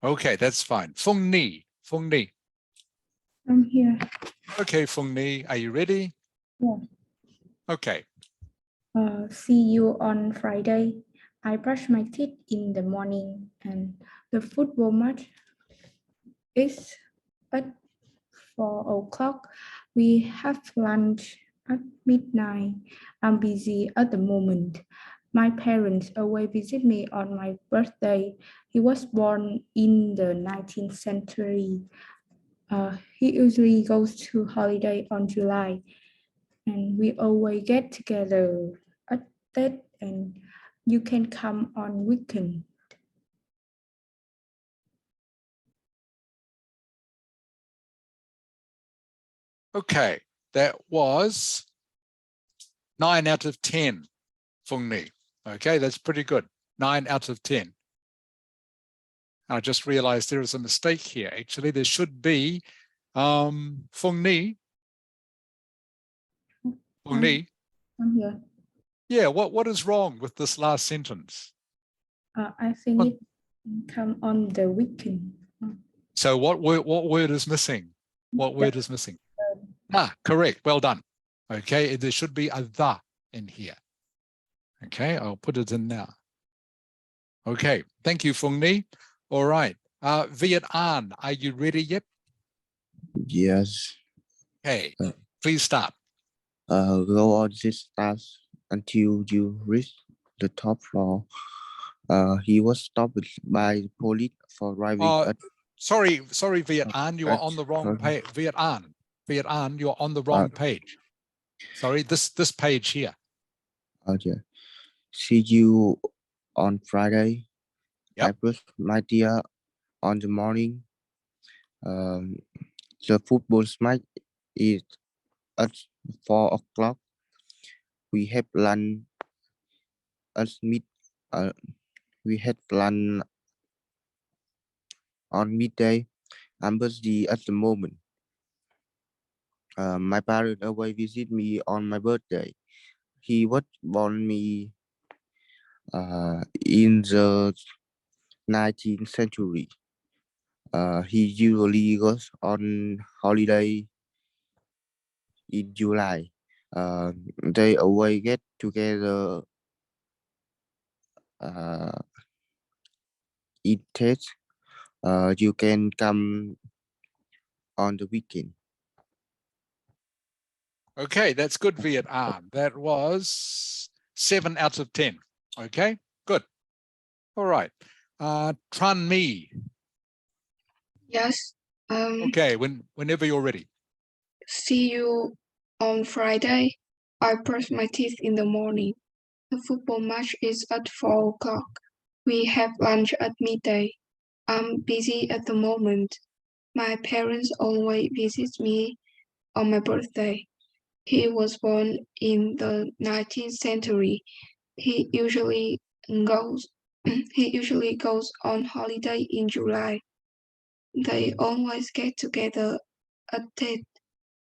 okay, that's fine. Phung Ni, I'm here. Okay, Phung Ni, are you ready? Yeah. Okay. See you on Friday. I brush my teeth in the morning, and the football match is at 4 o'clock. We have lunch at midnight. I'm busy at the moment. My parents away visit me on my birthday. He was born in the 19th century. He usually goes to holiday on July, and we always get together at that, and you can come on weekend. Okay, that was 9 out of 10, Phung Ni. Okay, that's pretty good. 9 out of 10. I just realized there is a mistake here. Actually, there should be Phung Ni. Phung Ni. I'm here. Yeah, what is wrong with this last sentence? I think it come on the weekend. So what word is missing? What word is missing? Ah, correct. Well done. Okay, there should be a the in here. Okay, I'll put it in now. Okay, thank you, Phung Ni. All right. Viet An, are you ready yet? Yes. Okay, please start. Go on this task until you reach the top floor. He was stopped by the police for driving at Sorry, Viet An, you are on the wrong page. Viet An, you're on the wrong page. Sorry, this page here. Okay. See you on Friday. Yep. I brush my teeth on the morning. The football match is at 4 o'clock. We have lunch at mid. We had lunch on midday. I'm busy at the moment. My parents always visit me on my birthday. He was born me in the 19th century. He usually goes on holiday in July. They always get together eat taste. You can come on the weekend. Okay, that's good, Vietnam. That was 7 out of 10. Okay, good. All right. Tran Mi. Yes. Okay, whenever you're ready. See you on Friday. I brush my teeth in the morning. The football match is at 4 o'clock. We have lunch at midday. I'm busy at the moment. My parents always visit me on my birthday. He was born in the 19th century. He usually goes on holiday in July. They always get together at that.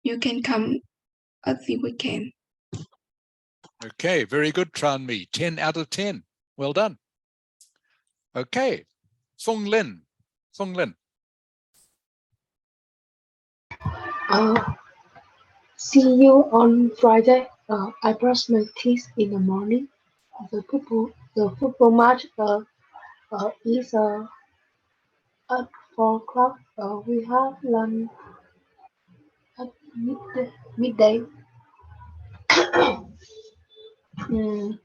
You can come at the weekend. Okay, very good, Tran Mi. 10 out of 10. Well done. Okay, Phong Lin. Phong Lin. See you on Friday. I brush my teeth in the morning. The football match is at 4 o'clock. We have lunch at midday. Mm,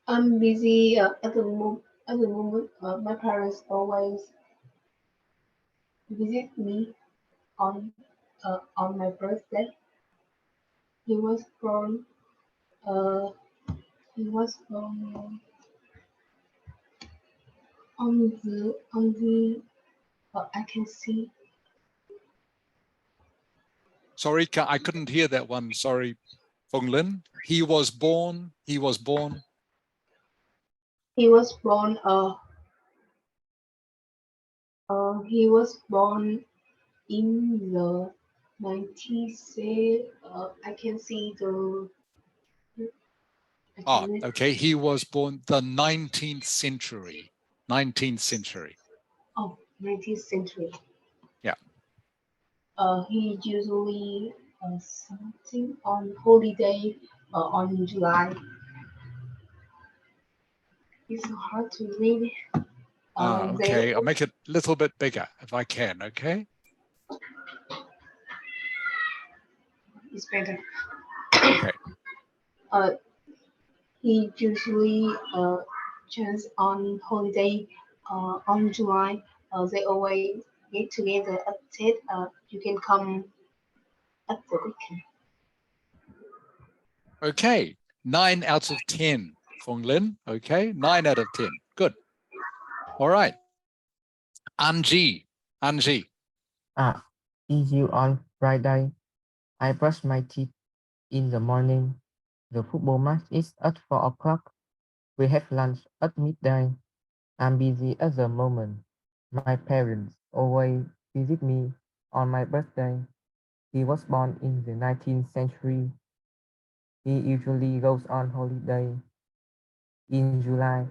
I'm busy at the moment. My parents always visit me on my birthday. He was born. Uh, he was born on the. I can see. Sorry, I couldn't hear that one. Sorry, Phong Lin. He was born. He was born. He was born in the 90s. I can see the. Ah, okay. He was born the 19th century. 19th century. Oh, 19th century. Yeah. He usually something on holiday on July. It's hard to read. Okay. I'll make it a little bit bigger if I can. Okay. It's better. Okay. He usually chance on holiday on July. They always get together at Ted. You can come at the weekend. Okay. 9 out of 10, Phong Lin. Okay. 9 out of 10. Good. All right. Anji. Anji. See you on Friday. I brush my teeth in the morning. The football match is at 4 o'clock. We have lunch at midday. I'm busy at the moment. My parents always visit me on my birthday. He was born in the 19th century. He usually goes on holiday in July.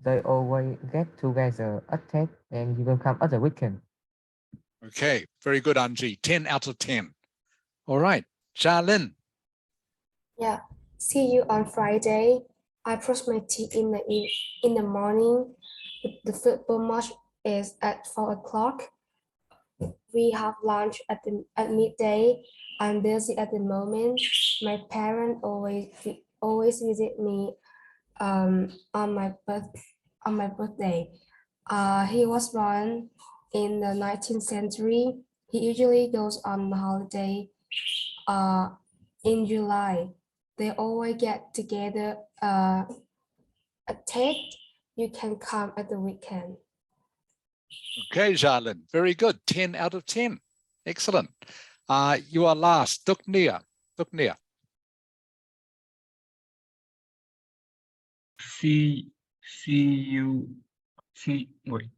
They always get together at Ted and you can come at the weekend. Okay. Very good, Anji. 10 out of 10. All right. Jalin. Yeah. See you on Friday. I brush my teeth in the morning. The football match is at 4 o'clock. We have lunch at midday. I'm busy at the moment. My parents always visit me on my birthday. He was born in the 19th century. He usually goes on holiday in July. They always get together at Ted. You can come at the weekend. Okay, Jalin. Very good. 10 out of 10. Excellent. You are last. Duk Nia. See you. Wait.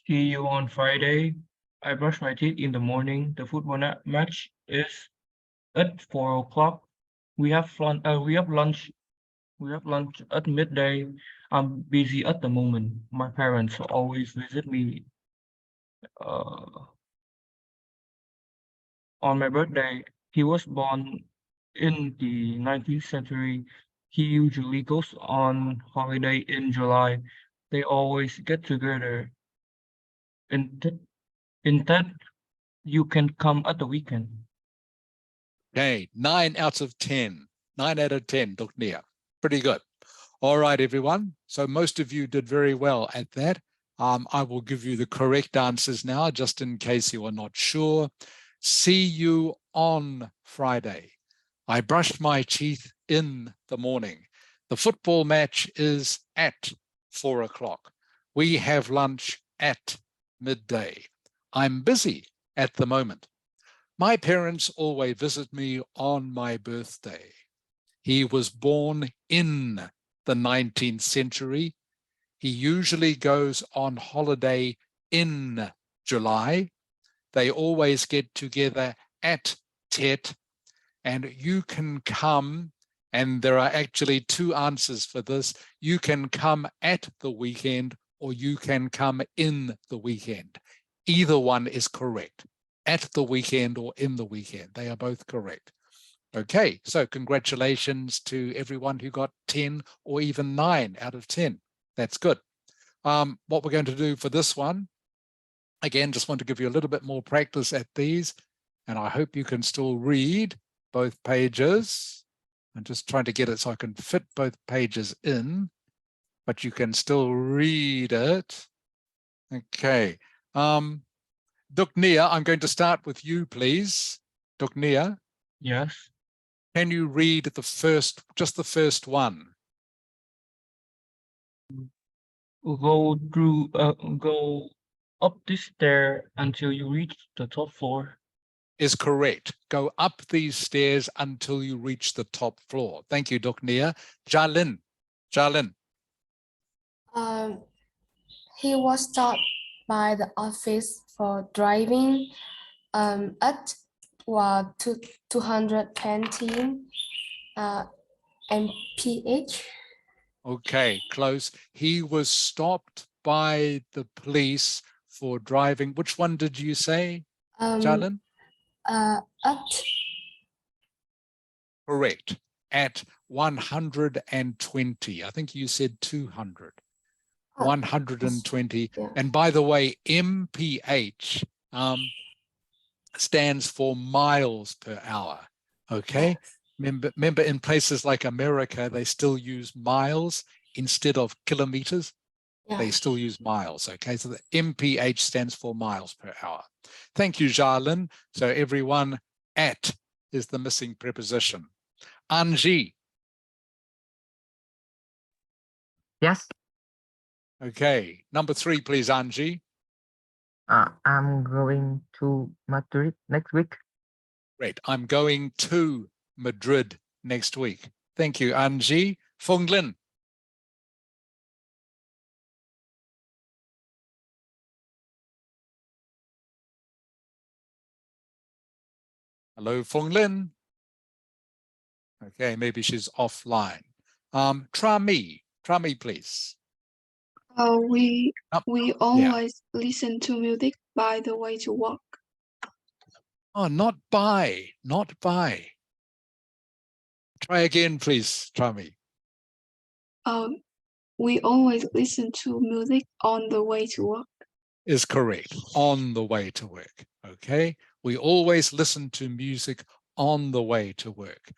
See you on Friday. I brush my teeth in the morning. The football match is at 4 o'clock. We have lunch. We have lunch at midday. I'm busy at the moment. My parents always visit me on my birthday. He was born in the 19th century. He usually goes on holiday in July. They always get together. Instead, you can come at the weekend. Okay, 9 out of 10. 9 out of 10, Duk Nia. Pretty good. All right, everyone. So most of you did very well at that. I will give you the correct answers now, just in case you are not sure. See you on Friday. I brushed my teeth in the morning. The football match is at 4 o'clock. We have lunch at midday. I'm busy at the moment. My parents always visit me on my birthday. He was born in the 19th century. He usually goes on holiday in July. They always get together at Tet, and you can come, and there are actually 2 answers for this. You can come at the weekend or you can come in the weekend. Either one is correct. At the weekend or in the weekend. They are both correct. Okay, so congratulations to everyone who got 10 or even 9 out of 10. That's good. What we're going to do for this one, again, just want to give you a little bit more practice at these, and I hope you can still read both pages. I'm just trying to get it so I can fit both pages in, but you can still read it. Okay. Duk Nia, I'm going to start with you, please. Duk Nia. Yes. Can you read just the first one? Go up this stair until you reach the top floor. Is correct. Go up these stairs until you reach the top floor. Thank you, Duk Nia. Jalin. He was taught by the office for driving at 220 mph. Okay, close. He was stopped by the police for driving. Which one did you say, Jalin? Correct. At 120. I think you said 200. 120. Yeah. And by the way, mph stands for miles per hour. Okay. Remember in places like America, they still use miles instead of kilometers. Yeah. They still use miles. Okay. So the mph stands for miles per hour. Thank you, Jalin. So everyone, at is the missing preposition. Anji. Yes. Okay. Number 3, please, Anji. I'm going to Madrid next week. Great. I'm going to Madrid next week. Thank you, Anji. Phung Lin. Hello, Phung Lin. Okay, maybe she's offline. Trami, please. We always listen to music by the way to work. Oh, not by. Try again, please, Trami. We always listen to music on the way to work. Is correct. On the way to work. Okay. We always listen to music on the way to work.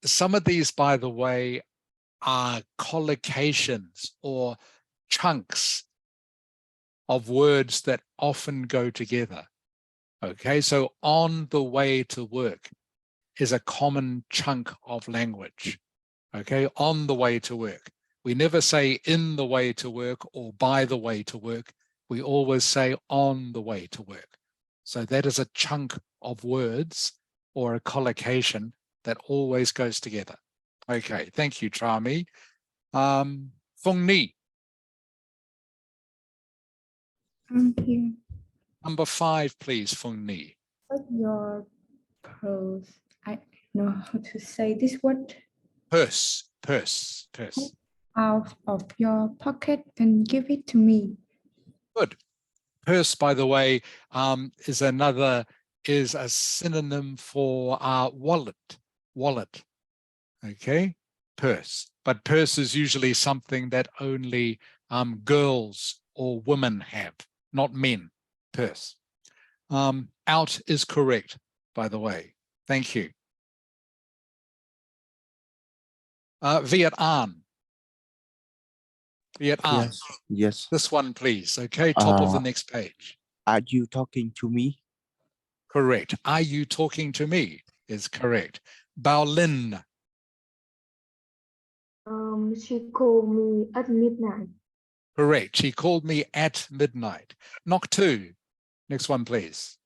Some of these, by the way, are collocations or chunks of words that often go together. Okay, so on the way to work is a common chunk of language. Okay, on the way to work. We never say in the way to work or by the way to work. we always say on the way to work. So that is a chunk of words or a collocation that always goes together. Okay, thank you, Trami. Phung Ni, I'm here. number 5, please, Phung Ni. What's your purse? I know how to say this word. Purse, purse, purse. Out of your pocket and give it to me. Good. Purse, by the way, is a synonym for wallet. Wallet. Okay, purse. But purse is usually something that only girls or women have, not men. Purse. Out is correct, by the way. Thank you. Viet An. Viet An. Yes. Yes. This one, please. Okay, top of the next page. Are you talking to me? Correct. Are you talking to me? Is correct. Bao Lin. She called me at midnight. Correct. She called me at midnight. Nok Tu. Next one, please.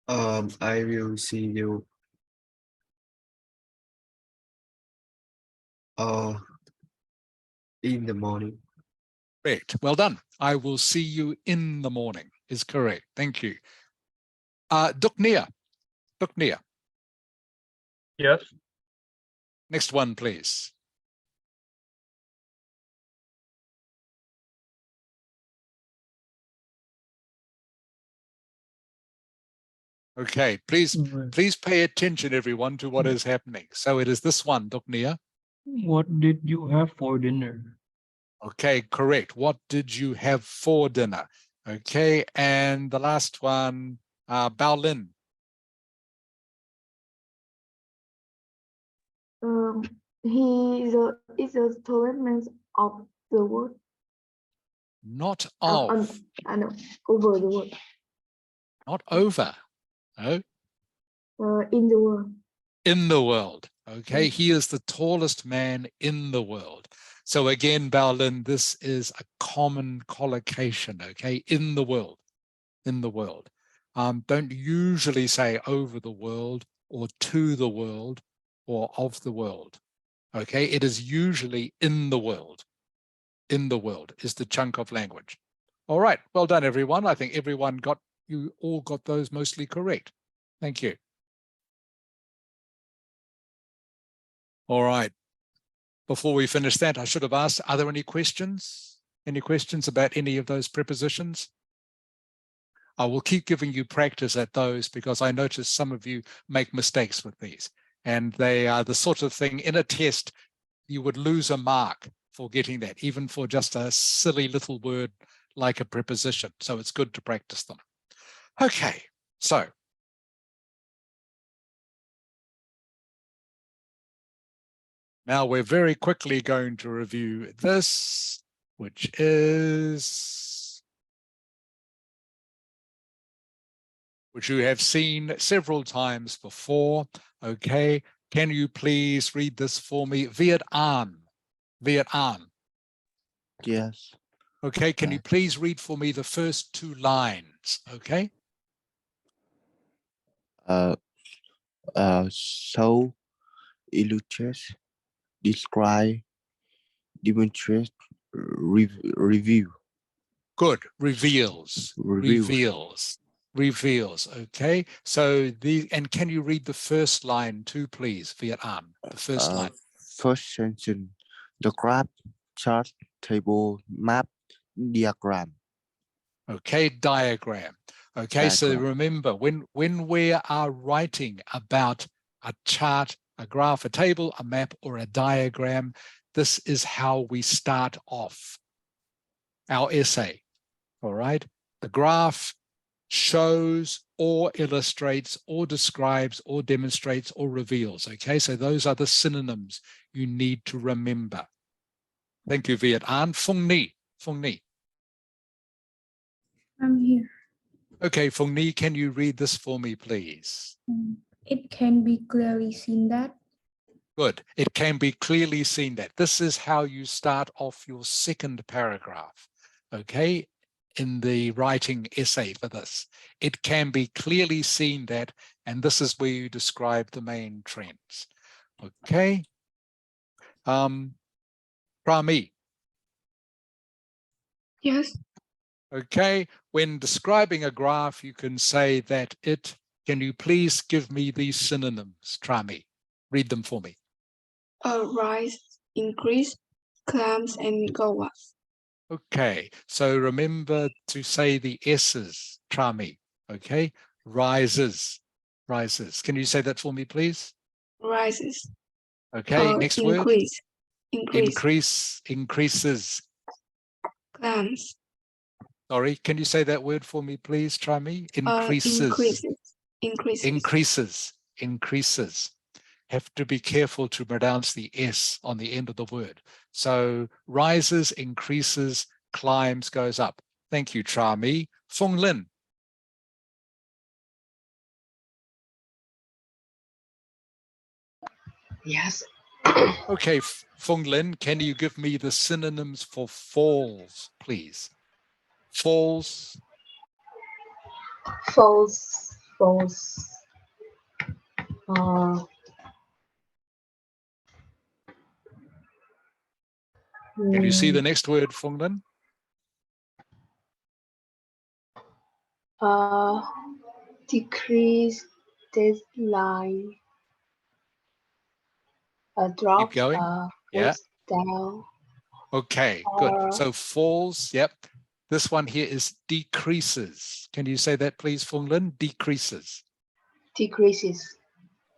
I will see you in the morning. Correct. Well done. I will see you in the morning is correct. Thank you. Duk Nia. Duk Nia. Yes. Next one, please. Okay, please pay attention, everyone, to what is happening. So it is this one, Duk Nia. What did you have for dinner? Okay, correct. What did you have for dinner? Okay, and the last one, Bao Lin. He is a tolerance of the world. Not of. I know, over the world. Not over. Oh. In the world. In the world. Okay, he is the tallest man in the world. So again, Bao Lin, this is a common collocation, okay, in the world, in the world. Don't usually say over the world or to the world or of the world, okay? It is usually in the world. In the world is the chunk of language. All right, well done, everyone. I think you all got those mostly correct. Thank you. All right. Before we finish that, I should have asked, are there any questions? Any questions about any of those prepositions? I will keep giving you practice at those because I notice some of you make mistakes with these. And they are the sort of thing in a test, you would lose a mark for getting that, even for just a silly little word like a preposition. So it's good to practice them. Okay, so now we're very quickly going to review this, which you have seen several times before. Okay, can you please read this for me? Viet An. Viet An. Yes. Okay, can you please read for me the first 2 lines? Okay. So illustrate, describe, demonstrate, review. Good. Reveals. Reveals. Reveals. Okay. So and can you read the first line too, please, Viet An? The first line. First sentence. The graph, chart, table, map, diagram. Okay, diagram. Okay, so remember when we are writing about a chart, a graph, a table, a map, or a diagram, this is how we start off our essay. All right, the graph shows or illustrates or describes or demonstrates or reveals. Okay, so those are the synonyms you need to remember. Thank you, Viet An. Phung Ni. Phung Ni. I'm here. Okay, Phung Ni, can you read this for me, please? It can be clearly seen that. Good. It can be clearly seen that. This is how you start off your second paragraph. okay, in the writing essay for this. It can be clearly seen that, and this is where you describe the main trends. Okay. Prami. Yes. Okay, when describing a graph, you can say that can you please give me these synonyms, Trami? Read them for me. Rise, increase, climbs, and go up. Okay, so remember to say the S's, Trami, okay? Rises, rises. Can you say that for me, please? Rises. Okay, next word. Increase. Increases. Climbs. Sorry, can you say that word for me, please, Trami? Increases. Increases. Have to be careful to pronounce the S on the end of the word. So rises, increases, climbs, goes up. Thank you, Trami. Fung Lin. Yes. Okay, Fung Lin, can you give me the synonyms for falls, please? Falls. False. Can you see the next word, Fung Lin? Decrease deadline. Drop. Keep going. Yeah. Down. Okay, good. So falls, yep. This one here is decreases. Can you say that, please, Fung Lin? Decreases. Decreases.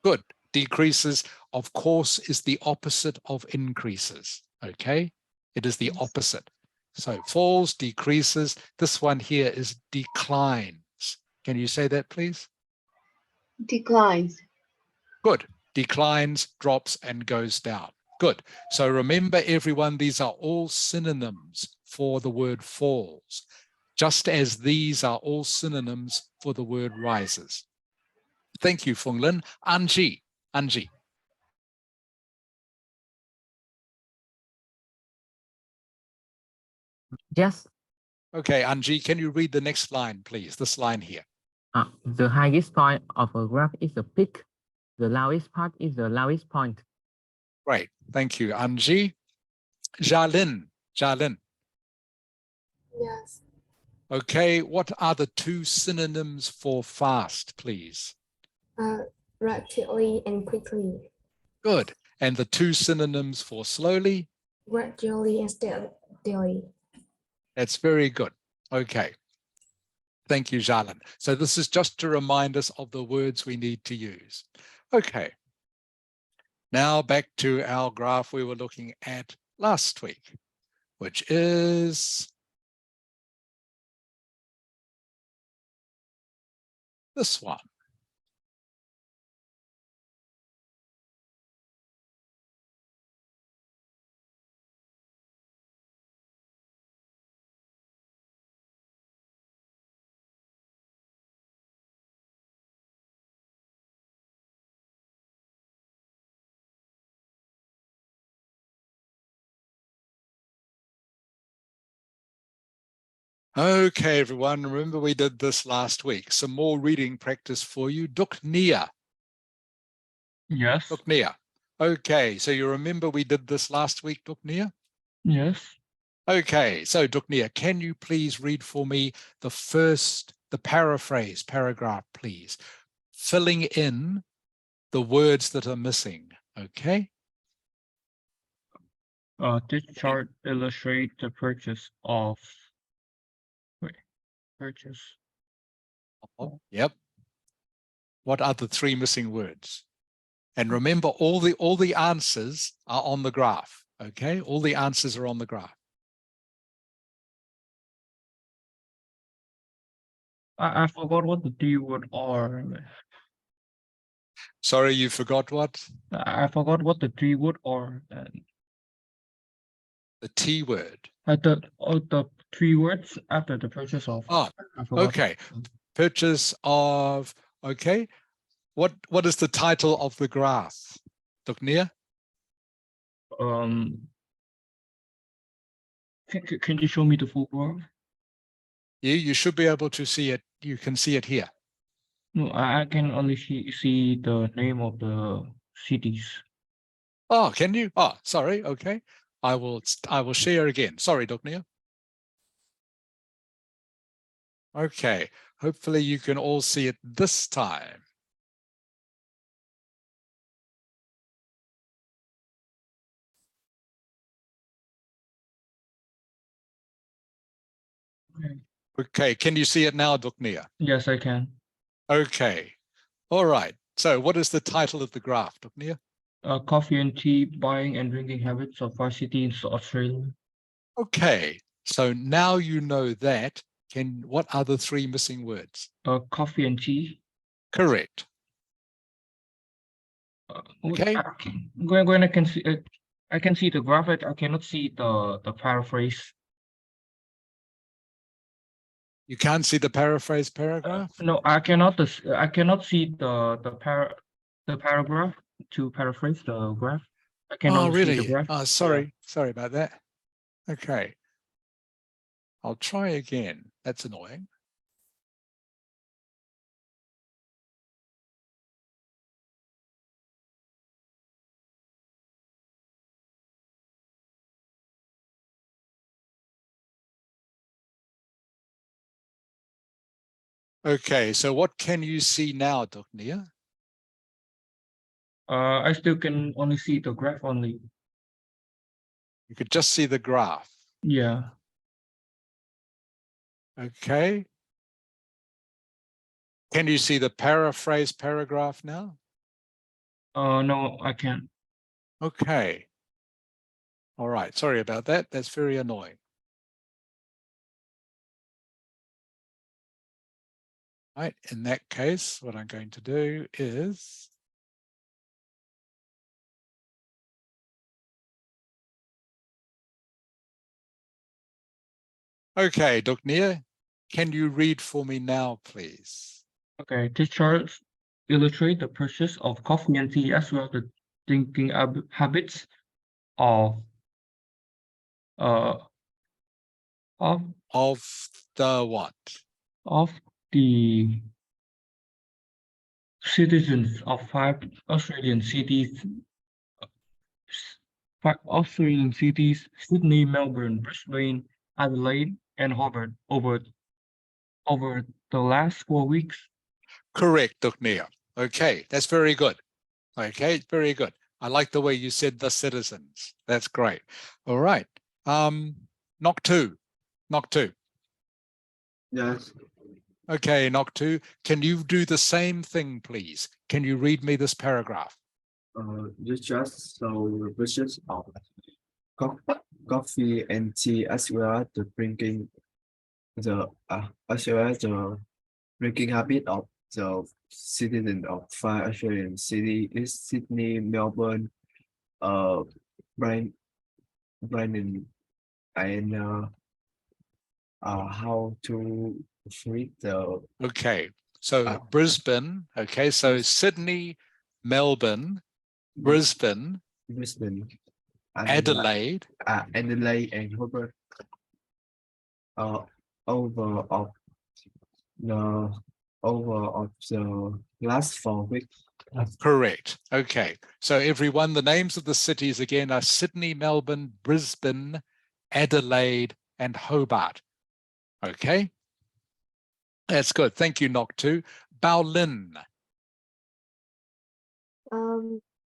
Good. Decreases, of course, is the opposite of increases. Okay, it is the opposite. So falls, decreases. This one here is declines. Can you say that, please? Declines. Good. Declines, drops, and goes down. Good. So remember, everyone, these are all synonyms for the word falls, just as these are all synonyms for the word rises. Thank you, Fung Lin. Anji. Yes. Okay, Anji, can you read the next line, please? This line here. The highest point of a graph is the peak. The lowest part is the lowest point. Great. Thank you, Anji. Jalin. Yes. Okay, what are the two synonyms for fast, please? Rapidly and quickly. Good. And the two synonyms for slowly? Gradually and steadily. That's very good. Okay. Thank you, Jalin. So this is just to remind us of the words we need to use. Okay. Now back to our graph we were looking at last week, which is this one. Okay, everyone, remember we did this last week. Some more reading practice for you. Duk Nia. Yes. Duk Nia. Okay, so you remember we did this last week, Duk Nia? Yes. Okay, so Duk Nia, can you please read for me the paraphrase paragraph, please, filling in the words that are missing, okay? This chart illustrates the purchase. Yep. What are the three missing words? And remember, all the answers are on the graph, okay? All the answers are on the graph. I forgot what the three words are. Sorry, you forgot what? I forgot what the three words are. The T word. The three words after the purchase of. Oh, okay. Purchase of, okay. What is the title of the graph? Duk Nia? Can you show me the full graph? You should be able to see it. You can see it here. No, I can only see the name of the cities. Oh, can you? Oh, sorry. Okay. I will share again. Sorry, Doknia. Okay. Hopefully you can all see it this time. Okay. Can you see it now, Doknia? Yes, I can. Okay. All right. So what is the title of the graph, Doknia? Coffee and tea buying and drinking habits of 5 cities in Australia. Okay. So now you know that. What are the 3 missing words? Coffee and tea. Correct. Okay. When I can see the graph, I cannot see the paraphrase. You can't see the paraphrase paragraph? No, I cannot see the paragraph to paraphrase the graph. I can Oh, only see the really? graph. Oh, sorry. Sorry about that. Okay. I'll try again. That's annoying. Okay, so what can you see now, Doknia? I still can only see the graph only. You could just see the graph. Yeah. Okay. Can you see the paraphrase paragraph now? No, I can't. Okay. All right. Sorry about that. That's very annoying. Right. In that case, what I'm going to do is okay, Doknia, can you read for me now, please? Okay, this chart illustrates the purchase of coffee and tea as well as the drinking habits of the what? Of the citizens of 5 Australian cities. 5 Australian cities: Sydney, Melbourne, Brisbane, Adelaide, and Hobart over the last 4 weeks. Correct, Doknia. Okay, that's very good. Okay, very good. I like the way you said the citizens. That's great. All right. Knock two. Yes. Okay, knock two. Can you do the same thing, please? Can you read me this paragraph? You just saw the purchase of coffee and tea as well as the drinking as well as the drinking habit of the citizens of 5 Australian cities is Sydney, Melbourne, Brian, and how to read the Okay, so Brisbane. Okay, so Sydney, Melbourne, Brisbane, Adelaide, Adelaide and Hobart. Over the last 4 weeks. Correct. Okay. So everyone, the names of the cities again are Sydney, Melbourne, Brisbane, Adelaide, and Hobart. Okay. That's good. Thank you, Knock 2. Bao Lin.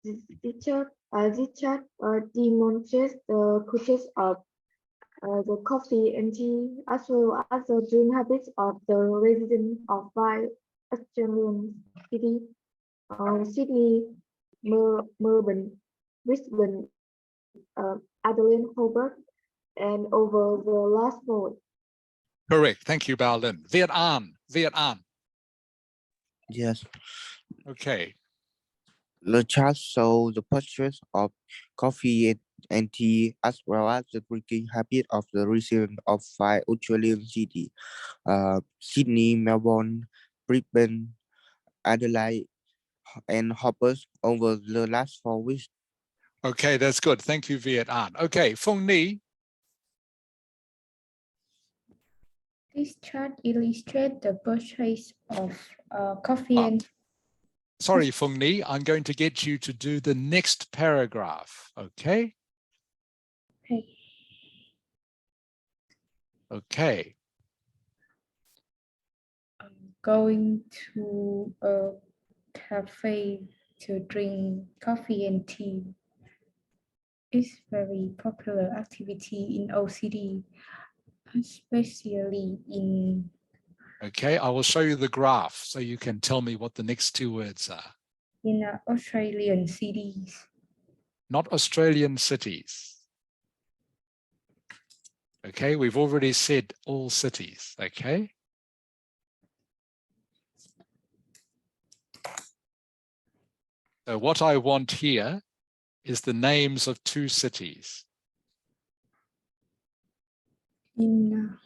This chart demonstrates the purchase of the coffee and tea as well as the drink habits of the residents of 5 Australian cities: Sydney, Melbourne, Brisbane, Adelaide, Hobart, and over the last 4 weeks. Correct. Thank you, Bao Lin. Viet An. Yes. Okay. The chart shows the purchase of coffee and tea as well as the drinking habit of the residents of 5 Australian cities: Sydney, Melbourne, Brisbane, Adelaide, and Hobart over the last 4 weeks. Okay, that's good. Thank you, Viet An. Okay, Phong Ni. This chart illustrates the purchase of coffee and Sorry, Phung Ni, I'm going to get you to do the next paragraph, okay? Okay. Okay. Going to a cafe to drink coffee and tea is very popular activity in OCD, especially in Okay, I will show you the graph so you can tell me what the next two words are. Australian cities. Not Australian cities. Okay, we've already said all cities, okay? So what I want here is the names of two cities. In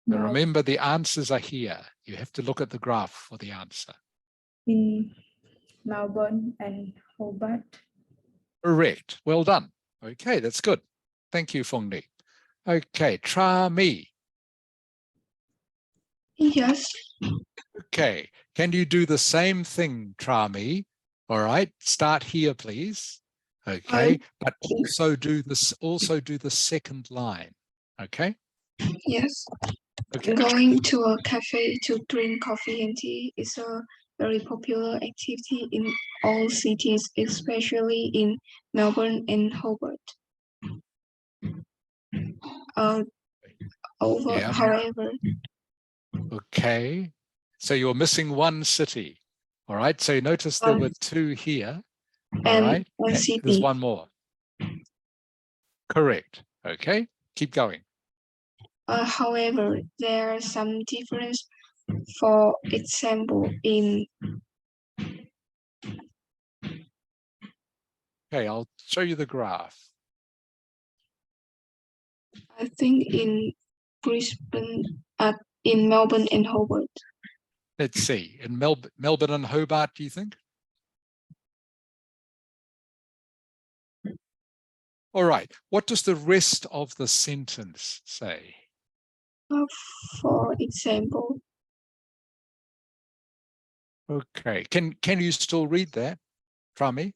Now remember, the answers are here. You have to look at the graph for the answer. in Melbourne and Hobart. Correct. Well done. Okay, that's good. Thank you, Phung Ni. Okay, Tra Mi. Yes. Okay, can you do the same thing, Tra Mi? All right, start here, please. Okay, but also do this. Also do the second line. Okay. Yes. Okay. Going to a cafe to drink coffee and tea is a very popular activity in all cities, especially in Melbourne and Hobart. Yeah. However, Okay. So you're missing one city. All right. So you notice there were two here. All right. one There's city. one more. Correct. Okay. Keep going. However, there are some difference. For example, Okay, I'll show you the graph. I think in Brisbane, in Melbourne and Hobart. Let's see. In Melbourne and Hobart, do you think? All right. What does the rest of the sentence say? For example. Okay. Can you still read that, Trami?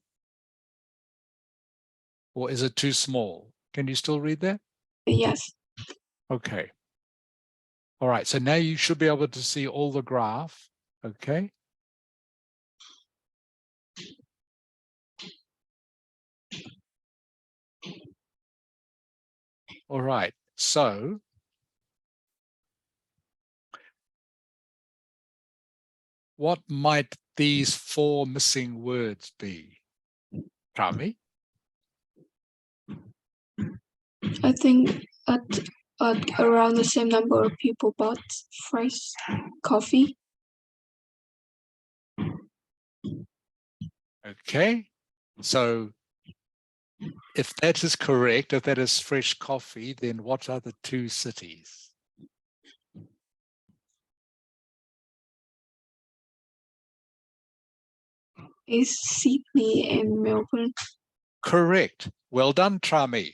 Or is it too small? Can you still read that? Yes. Okay. All right. So now you should be able to see all the graph. Okay. All right. So what might these four missing words be? Trami? I think at around the same number of people bought fresh coffee. Okay. So if that is correct, if that is fresh coffee, then what are the two cities? Is Sydney and Melbourne. Correct. Well done, Trami.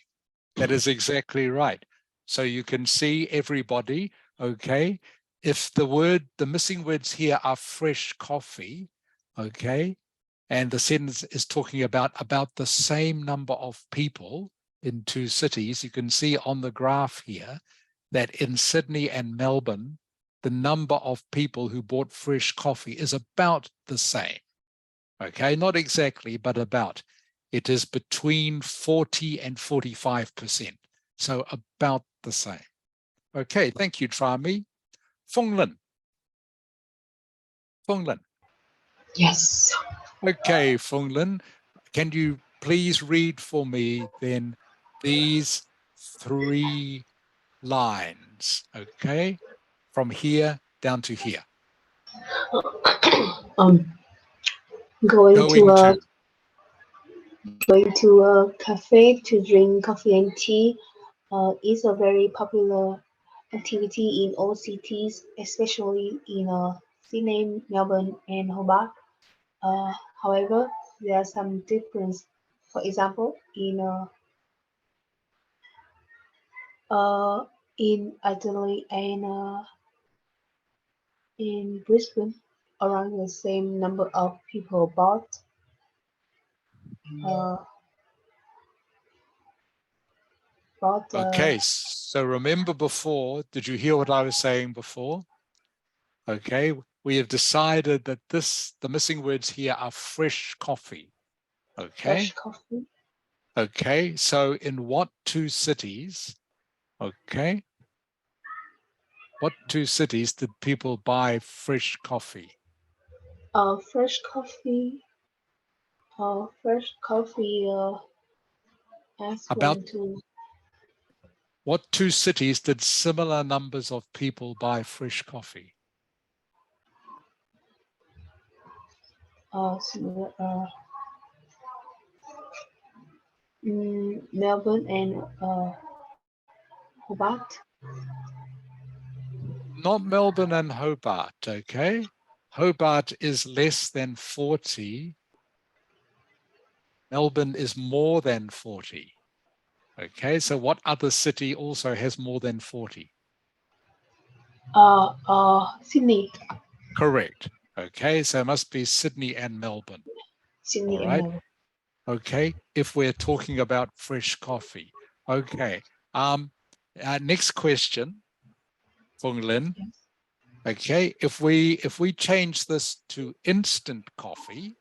That is exactly right. So you can see everybody, okay? If the missing words here are fresh coffee, okay? And the sentence is talking about the same number of people in two cities. You can see on the graph here that in Sydney and Melbourne, the number of people who bought fresh coffee is about the same. Okay, not exactly, but about. It is between 40 and 45%. So about the same. Okay, thank you, Trami. Phung Lin. Phung Lin. Yes. Okay, Phung Lin, can you please read for me then these three lines, okay? From here down to here. Going Going to a cafe to drink coffee and tea is a very popular activity in all cities, especially in Sydney, Melbourne, and Hobart. However, there are some difference. For example, in In Italy and in Brisbane, around the same number of people bought. Uh, Okay, so remember before, did you hear what I was saying before? Okay, we have decided that the missing words here are fresh coffee. Okay. fresh coffee. Okay, so in what two cities, okay, what two cities did people buy fresh coffee? Fresh coffee. Fresh coffee. As About one to what two cities did similar numbers of people buy fresh coffee? Melbourne and Hobart. Not Melbourne and Hobart, okay? Hobart is less than 40. Melbourne is more than 40. Okay, so what other city also has more than 40? Sydney. Correct. Okay, so it must be Sydney and Melbourne. Sydney All and right. Melbourne. Okay, if we're talking about fresh coffee. Okay. Next question, Fung Lin. Yes. Okay, if we change this to instant coffee,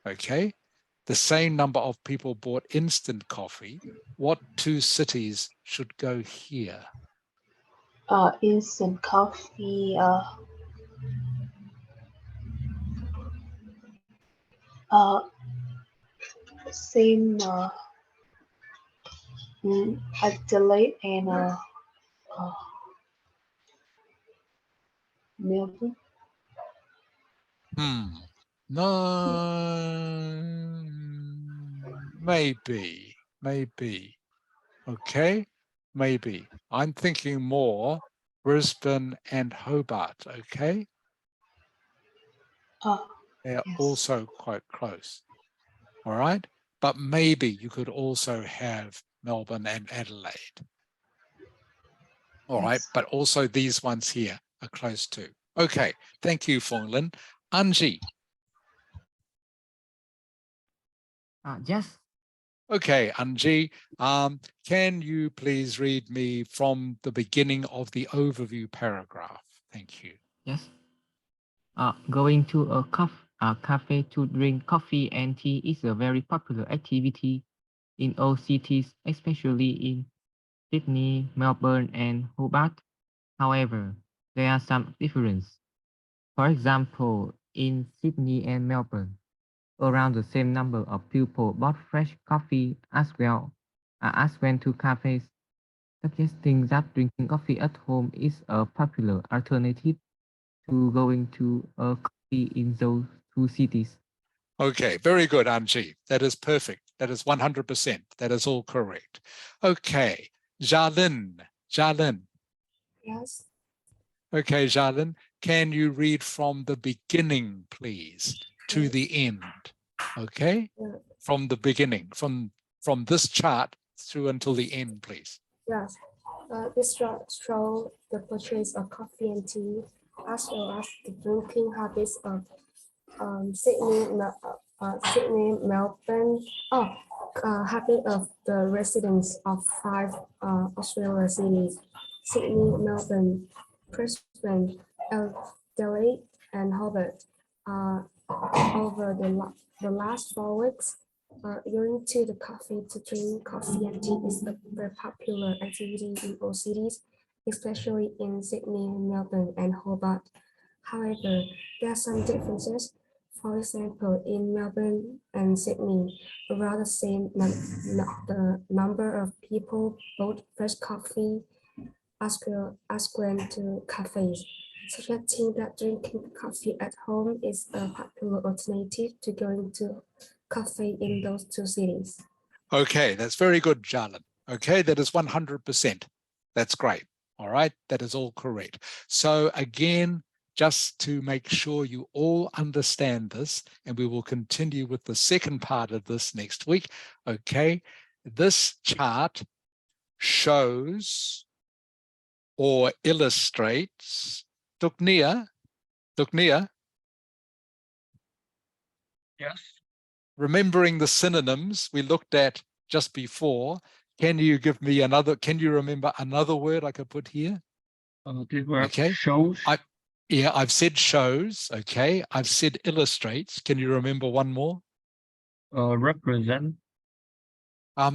okay, the same number of people bought instant coffee, what two cities should go here? Instant coffee. Same. Adelaide and Melbourne. No, maybe. Okay, maybe. I'm thinking more Brisbane and Hobart, okay? They're Yes. also quite close, all right? But maybe you could also have Melbourne and Adelaide. All right, Yes. but also these ones here are close too. Okay, thank you, Fong Lin. Anji. Yes. Okay, Anji, can you please read me from the beginning of the overview paragraph? Thank you. Yes. Going to a cafe to drink coffee and tea is a very popular activity in all cities, especially in Sydney, Melbourne, and Hobart. However, there are some differences. For example, in Sydney and Melbourne, around the same number of people bought fresh coffee as went to cafes, suggesting that drinking coffee at home is a popular alternative to going to a coffee in those two cities. Okay, very good, Anji. That is perfect. That is 100%. That is all correct. Okay, Jalin. Yes. Okay, Jalin, can you read from the beginning, please, to Yes. the end? Okay, Yeah. from the beginning, from this chart through until the end, please. Yes. This chart shows the purchase of coffee and tea, as well as the drinking habits of Sydney, Melbourne. Habit of the residents of 5 Australian cities: Sydney, Melbourne, Brisbane, Adelaide, and Hobart. Over the last 4 weeks, going to the coffee to drink coffee and tea is a very popular activity in all cities, especially in Sydney, Melbourne, and Hobart. However, there are some differences. For example, in Melbourne and Sydney, around the same the number of people bought fresh coffee as went to cafes, suggesting that drinking coffee at home is a popular alternative to going to cafe in those two cities. Okay, that's very good, Jalin. Okay, that is 100%. That's great. All right, that is all correct. So again, just to make sure you all understand this, and we will continue with the second part of this next week. Okay, this chart shows or illustrates. Duknia, Yes. remembering the synonyms we looked at just before, can you give me another, can you remember another word I could put here? These were Okay. shows. Yeah, I've said shows. Okay. I've said illustrates. Can you remember one more? Represent.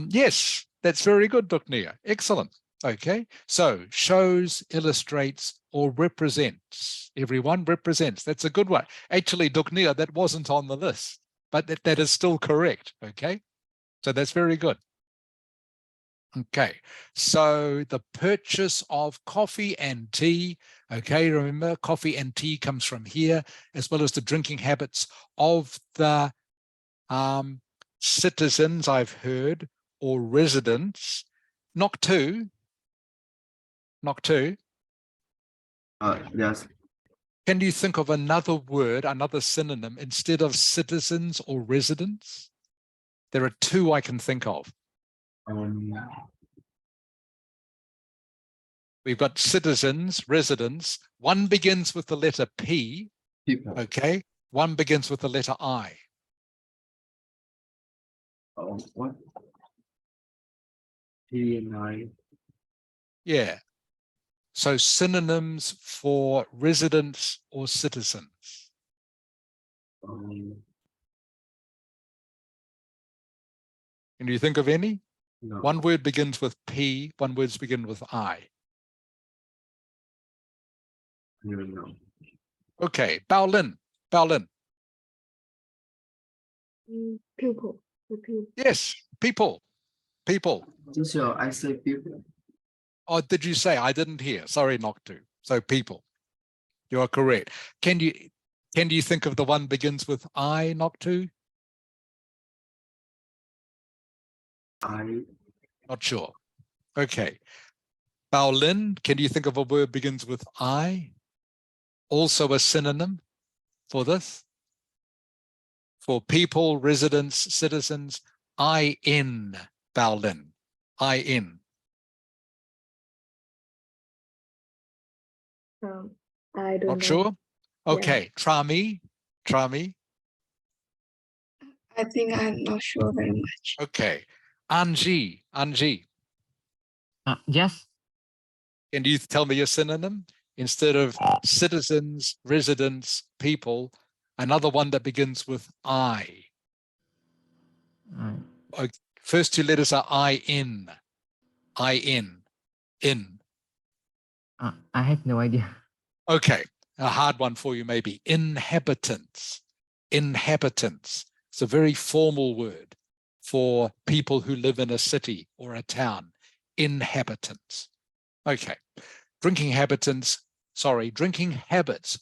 Yes, that's very good, Duknia. Excellent. Okay. So shows, illustrates, or represents. Everyone represents. That's a good one. Actually, Duknia, that wasn't on the list, but that is still correct. Okay. So that's very good. Okay, so the purchase of coffee and tea. Okay, remember coffee and tea comes from here, as well as the drinking habits of the citizens, I've heard, or residents. Knock two. Yes. Can you think of another word, another synonym instead of citizens or residents? There are two I can think of. We've got citizens, residents. One begins with the letter P. People. Okay. One begins with the letter I. What? P and I. Yeah. So synonyms for residents or citizens. Um, Can you think of any? no. One word begins with P, one word begins with I. I don't know. Okay, Baolin. Pupil. Pupil. Yes, people. Teacher, I say people. Oh, did you say? I didn't hear. Sorry, Noctu. So people. You are correct. Can you think of the one begins with I, Noctu? I. Not sure. Okay. Baolin, can you think of a word begins with I? Also a synonym for this? For people, residents, citizens, I-N, Baolin, I-N. I don't Not know. sure? Yeah. Okay, Trami. I think I'm not sure very much. Okay, Anji. Yes. Can you tell me a synonym? Instead of citizens, residents, people, another one that begins with I. First two letters are I-N. I-N. In. I have no idea. Okay, a hard one for you maybe. Inhabitants. It's a very formal word for people who live in a city or a town. Inhabitants. Okay, drinking habits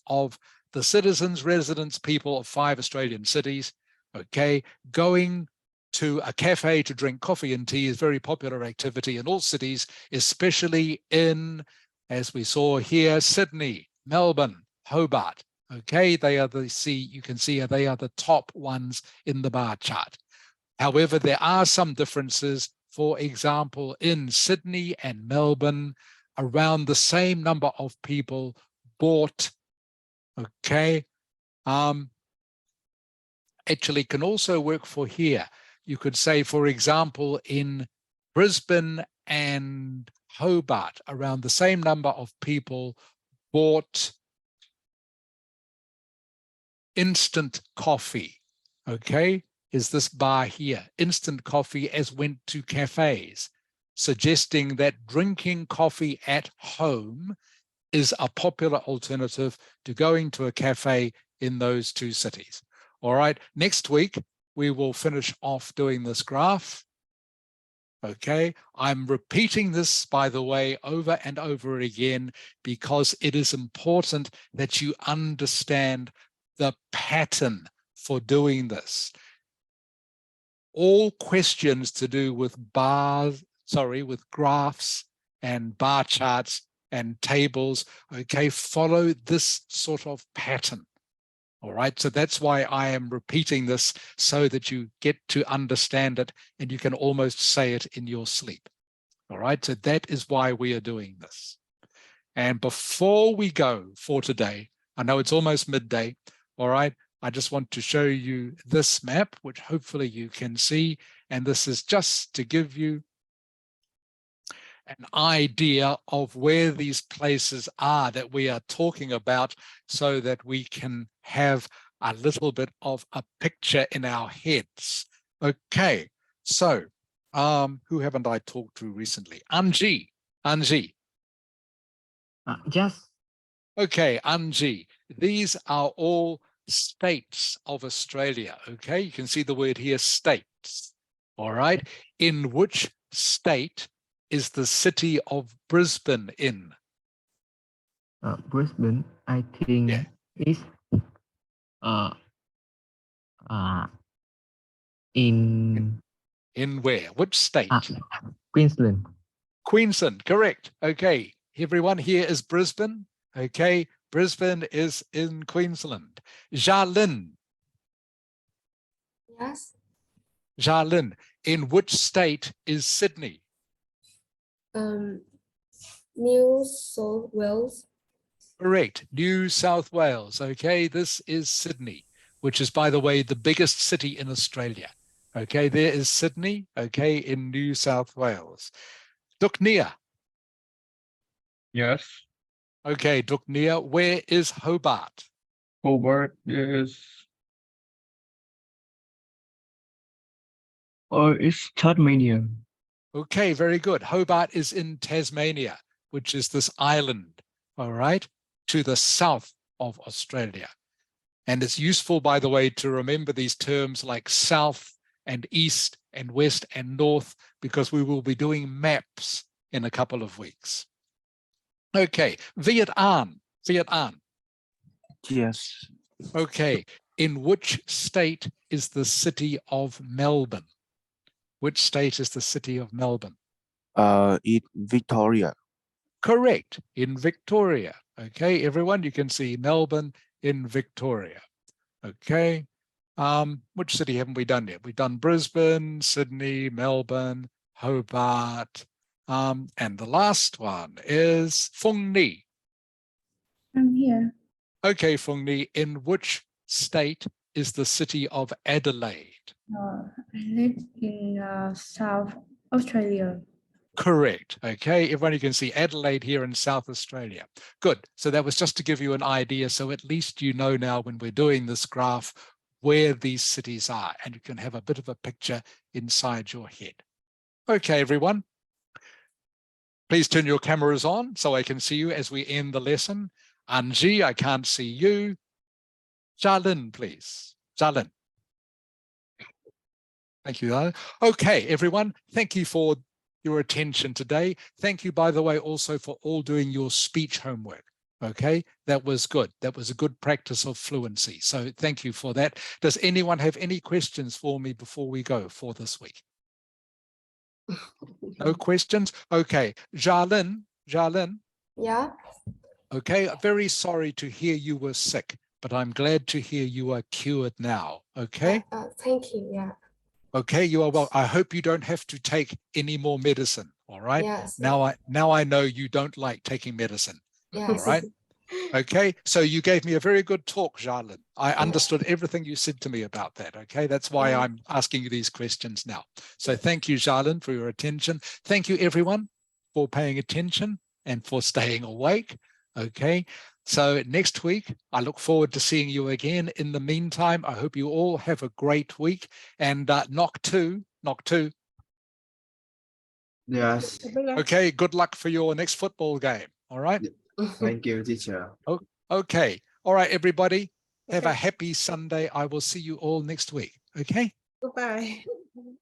of the citizens, residents, people of 5 Australian cities. Okay, going to a cafe to drink coffee and tea is a very popular activity in all cities, especially in, as we saw here, Sydney, Melbourne, Hobart. Okay, they are you can see they are the top ones in the bar chart. However, there are some differences. For example, in Sydney and Melbourne, around the same number of people bought, okay, actually can also work for here. You could say, for example, in Brisbane and Hobart, around the same number of people bought instant coffee, okay, is this bar here, instant coffee, as went to cafes, suggesting that drinking coffee at home is a popular alternative to going to a cafe in those two cities. All right, next week, we will finish off doing this graph. Okay, I'm repeating this, by the way, over and over again, because it is important that you understand the pattern for doing this. All questions to do with with graphs and bar charts and tables, okay, follow this sort of pattern. All right, so that's why I am repeating this, so that you get to understand it and you can almost say it in your sleep. All right, so that is why we are doing this. And before we go for today, I know it's almost midday, all right, I just want to show you this map, which hopefully you can see. And this is just to give you an idea of where these places are that we are talking about so that we can have a little bit of a picture in our heads. Okay, so who haven't I talked to recently? Anji. Yes. Okay, Anji, these are all states of Australia. Okay, you can see the word here, states. All right, in which state is the city of Brisbane in? Brisbane, I think, Yeah. is in where? Which state? Queensland. Queensland, correct. Okay, everyone here is Brisbane. Okay, Brisbane is in Queensland. Jalin. Yes. Jalin, in which state is Sydney? New South Wales. Correct, New South Wales. Okay, this is Sydney, which is, by the way, the biggest city in Australia. Okay, there is Sydney, okay, in New South Wales. Duknia. Yes. Okay, Duknia, where is Hobart? Hobart is it's Tasmania. Okay, very good. Hobart is in Tasmania, which is this island, all right, to the south of Australia. And it's useful, by the way, to remember these terms like south and east and west and north, because we will be doing maps in a couple of weeks. Okay, Viet An. Yes. Okay, in which state is the city of Melbourne? Which state is the city of Melbourne? In Victoria. Correct, in Victoria. Okay, everyone, you can see Melbourne in Victoria. Okay, which city haven't we done yet? We've done Brisbane, Sydney, Melbourne, Hobart, and the last one is Phuong Nhi. I'm here. Okay, Phuong Nhi, in which state is the city of Adelaide? I live in South Australia. Correct. Okay, everyone, you can see Adelaide here in South Australia. Good. So that was just to give you an idea. So at least you know now when we're doing this graph where these cities are, and you can have a bit of a picture inside your head. Okay, everyone. Please turn your cameras on so I can see you as we end the lesson. Anji, I can't see you. Jalin, please. Jalin. Thank you, Jalin. Okay, everyone. Thank you for your attention today. Thank you, by the way, also for all doing your speech homework. Okay, that was good. That was a good practice of fluency. So thank you for that. Does anyone have any questions for me before we go for this week? No questions? Okay, Jalin. Yeah. Okay, very sorry to hear you were sick, but I'm glad to hear you are cured now. Okay. Thank you. Yeah. Okay, you are well. I hope you don't have to take any more medicine. All right. Yes. Now I know you don't like taking medicine. Yes. All right. Okay, so you gave me a very good talk, Jalin. I understood everything you said to me about that. Okay, that's why I'm asking you these questions now. So thank you, Jalin, for your attention. Thank you, everyone, for paying attention and for staying awake. Okay, so next week, I look forward to seeing you again. In the meantime, I hope you all have a great week. And knock two. Yes. Okay, good luck for your next football game. All right. Thank you, teacher. Okay. All right, everybody. Have a happy Sunday. I will see you all next week. Okay. Goodbye.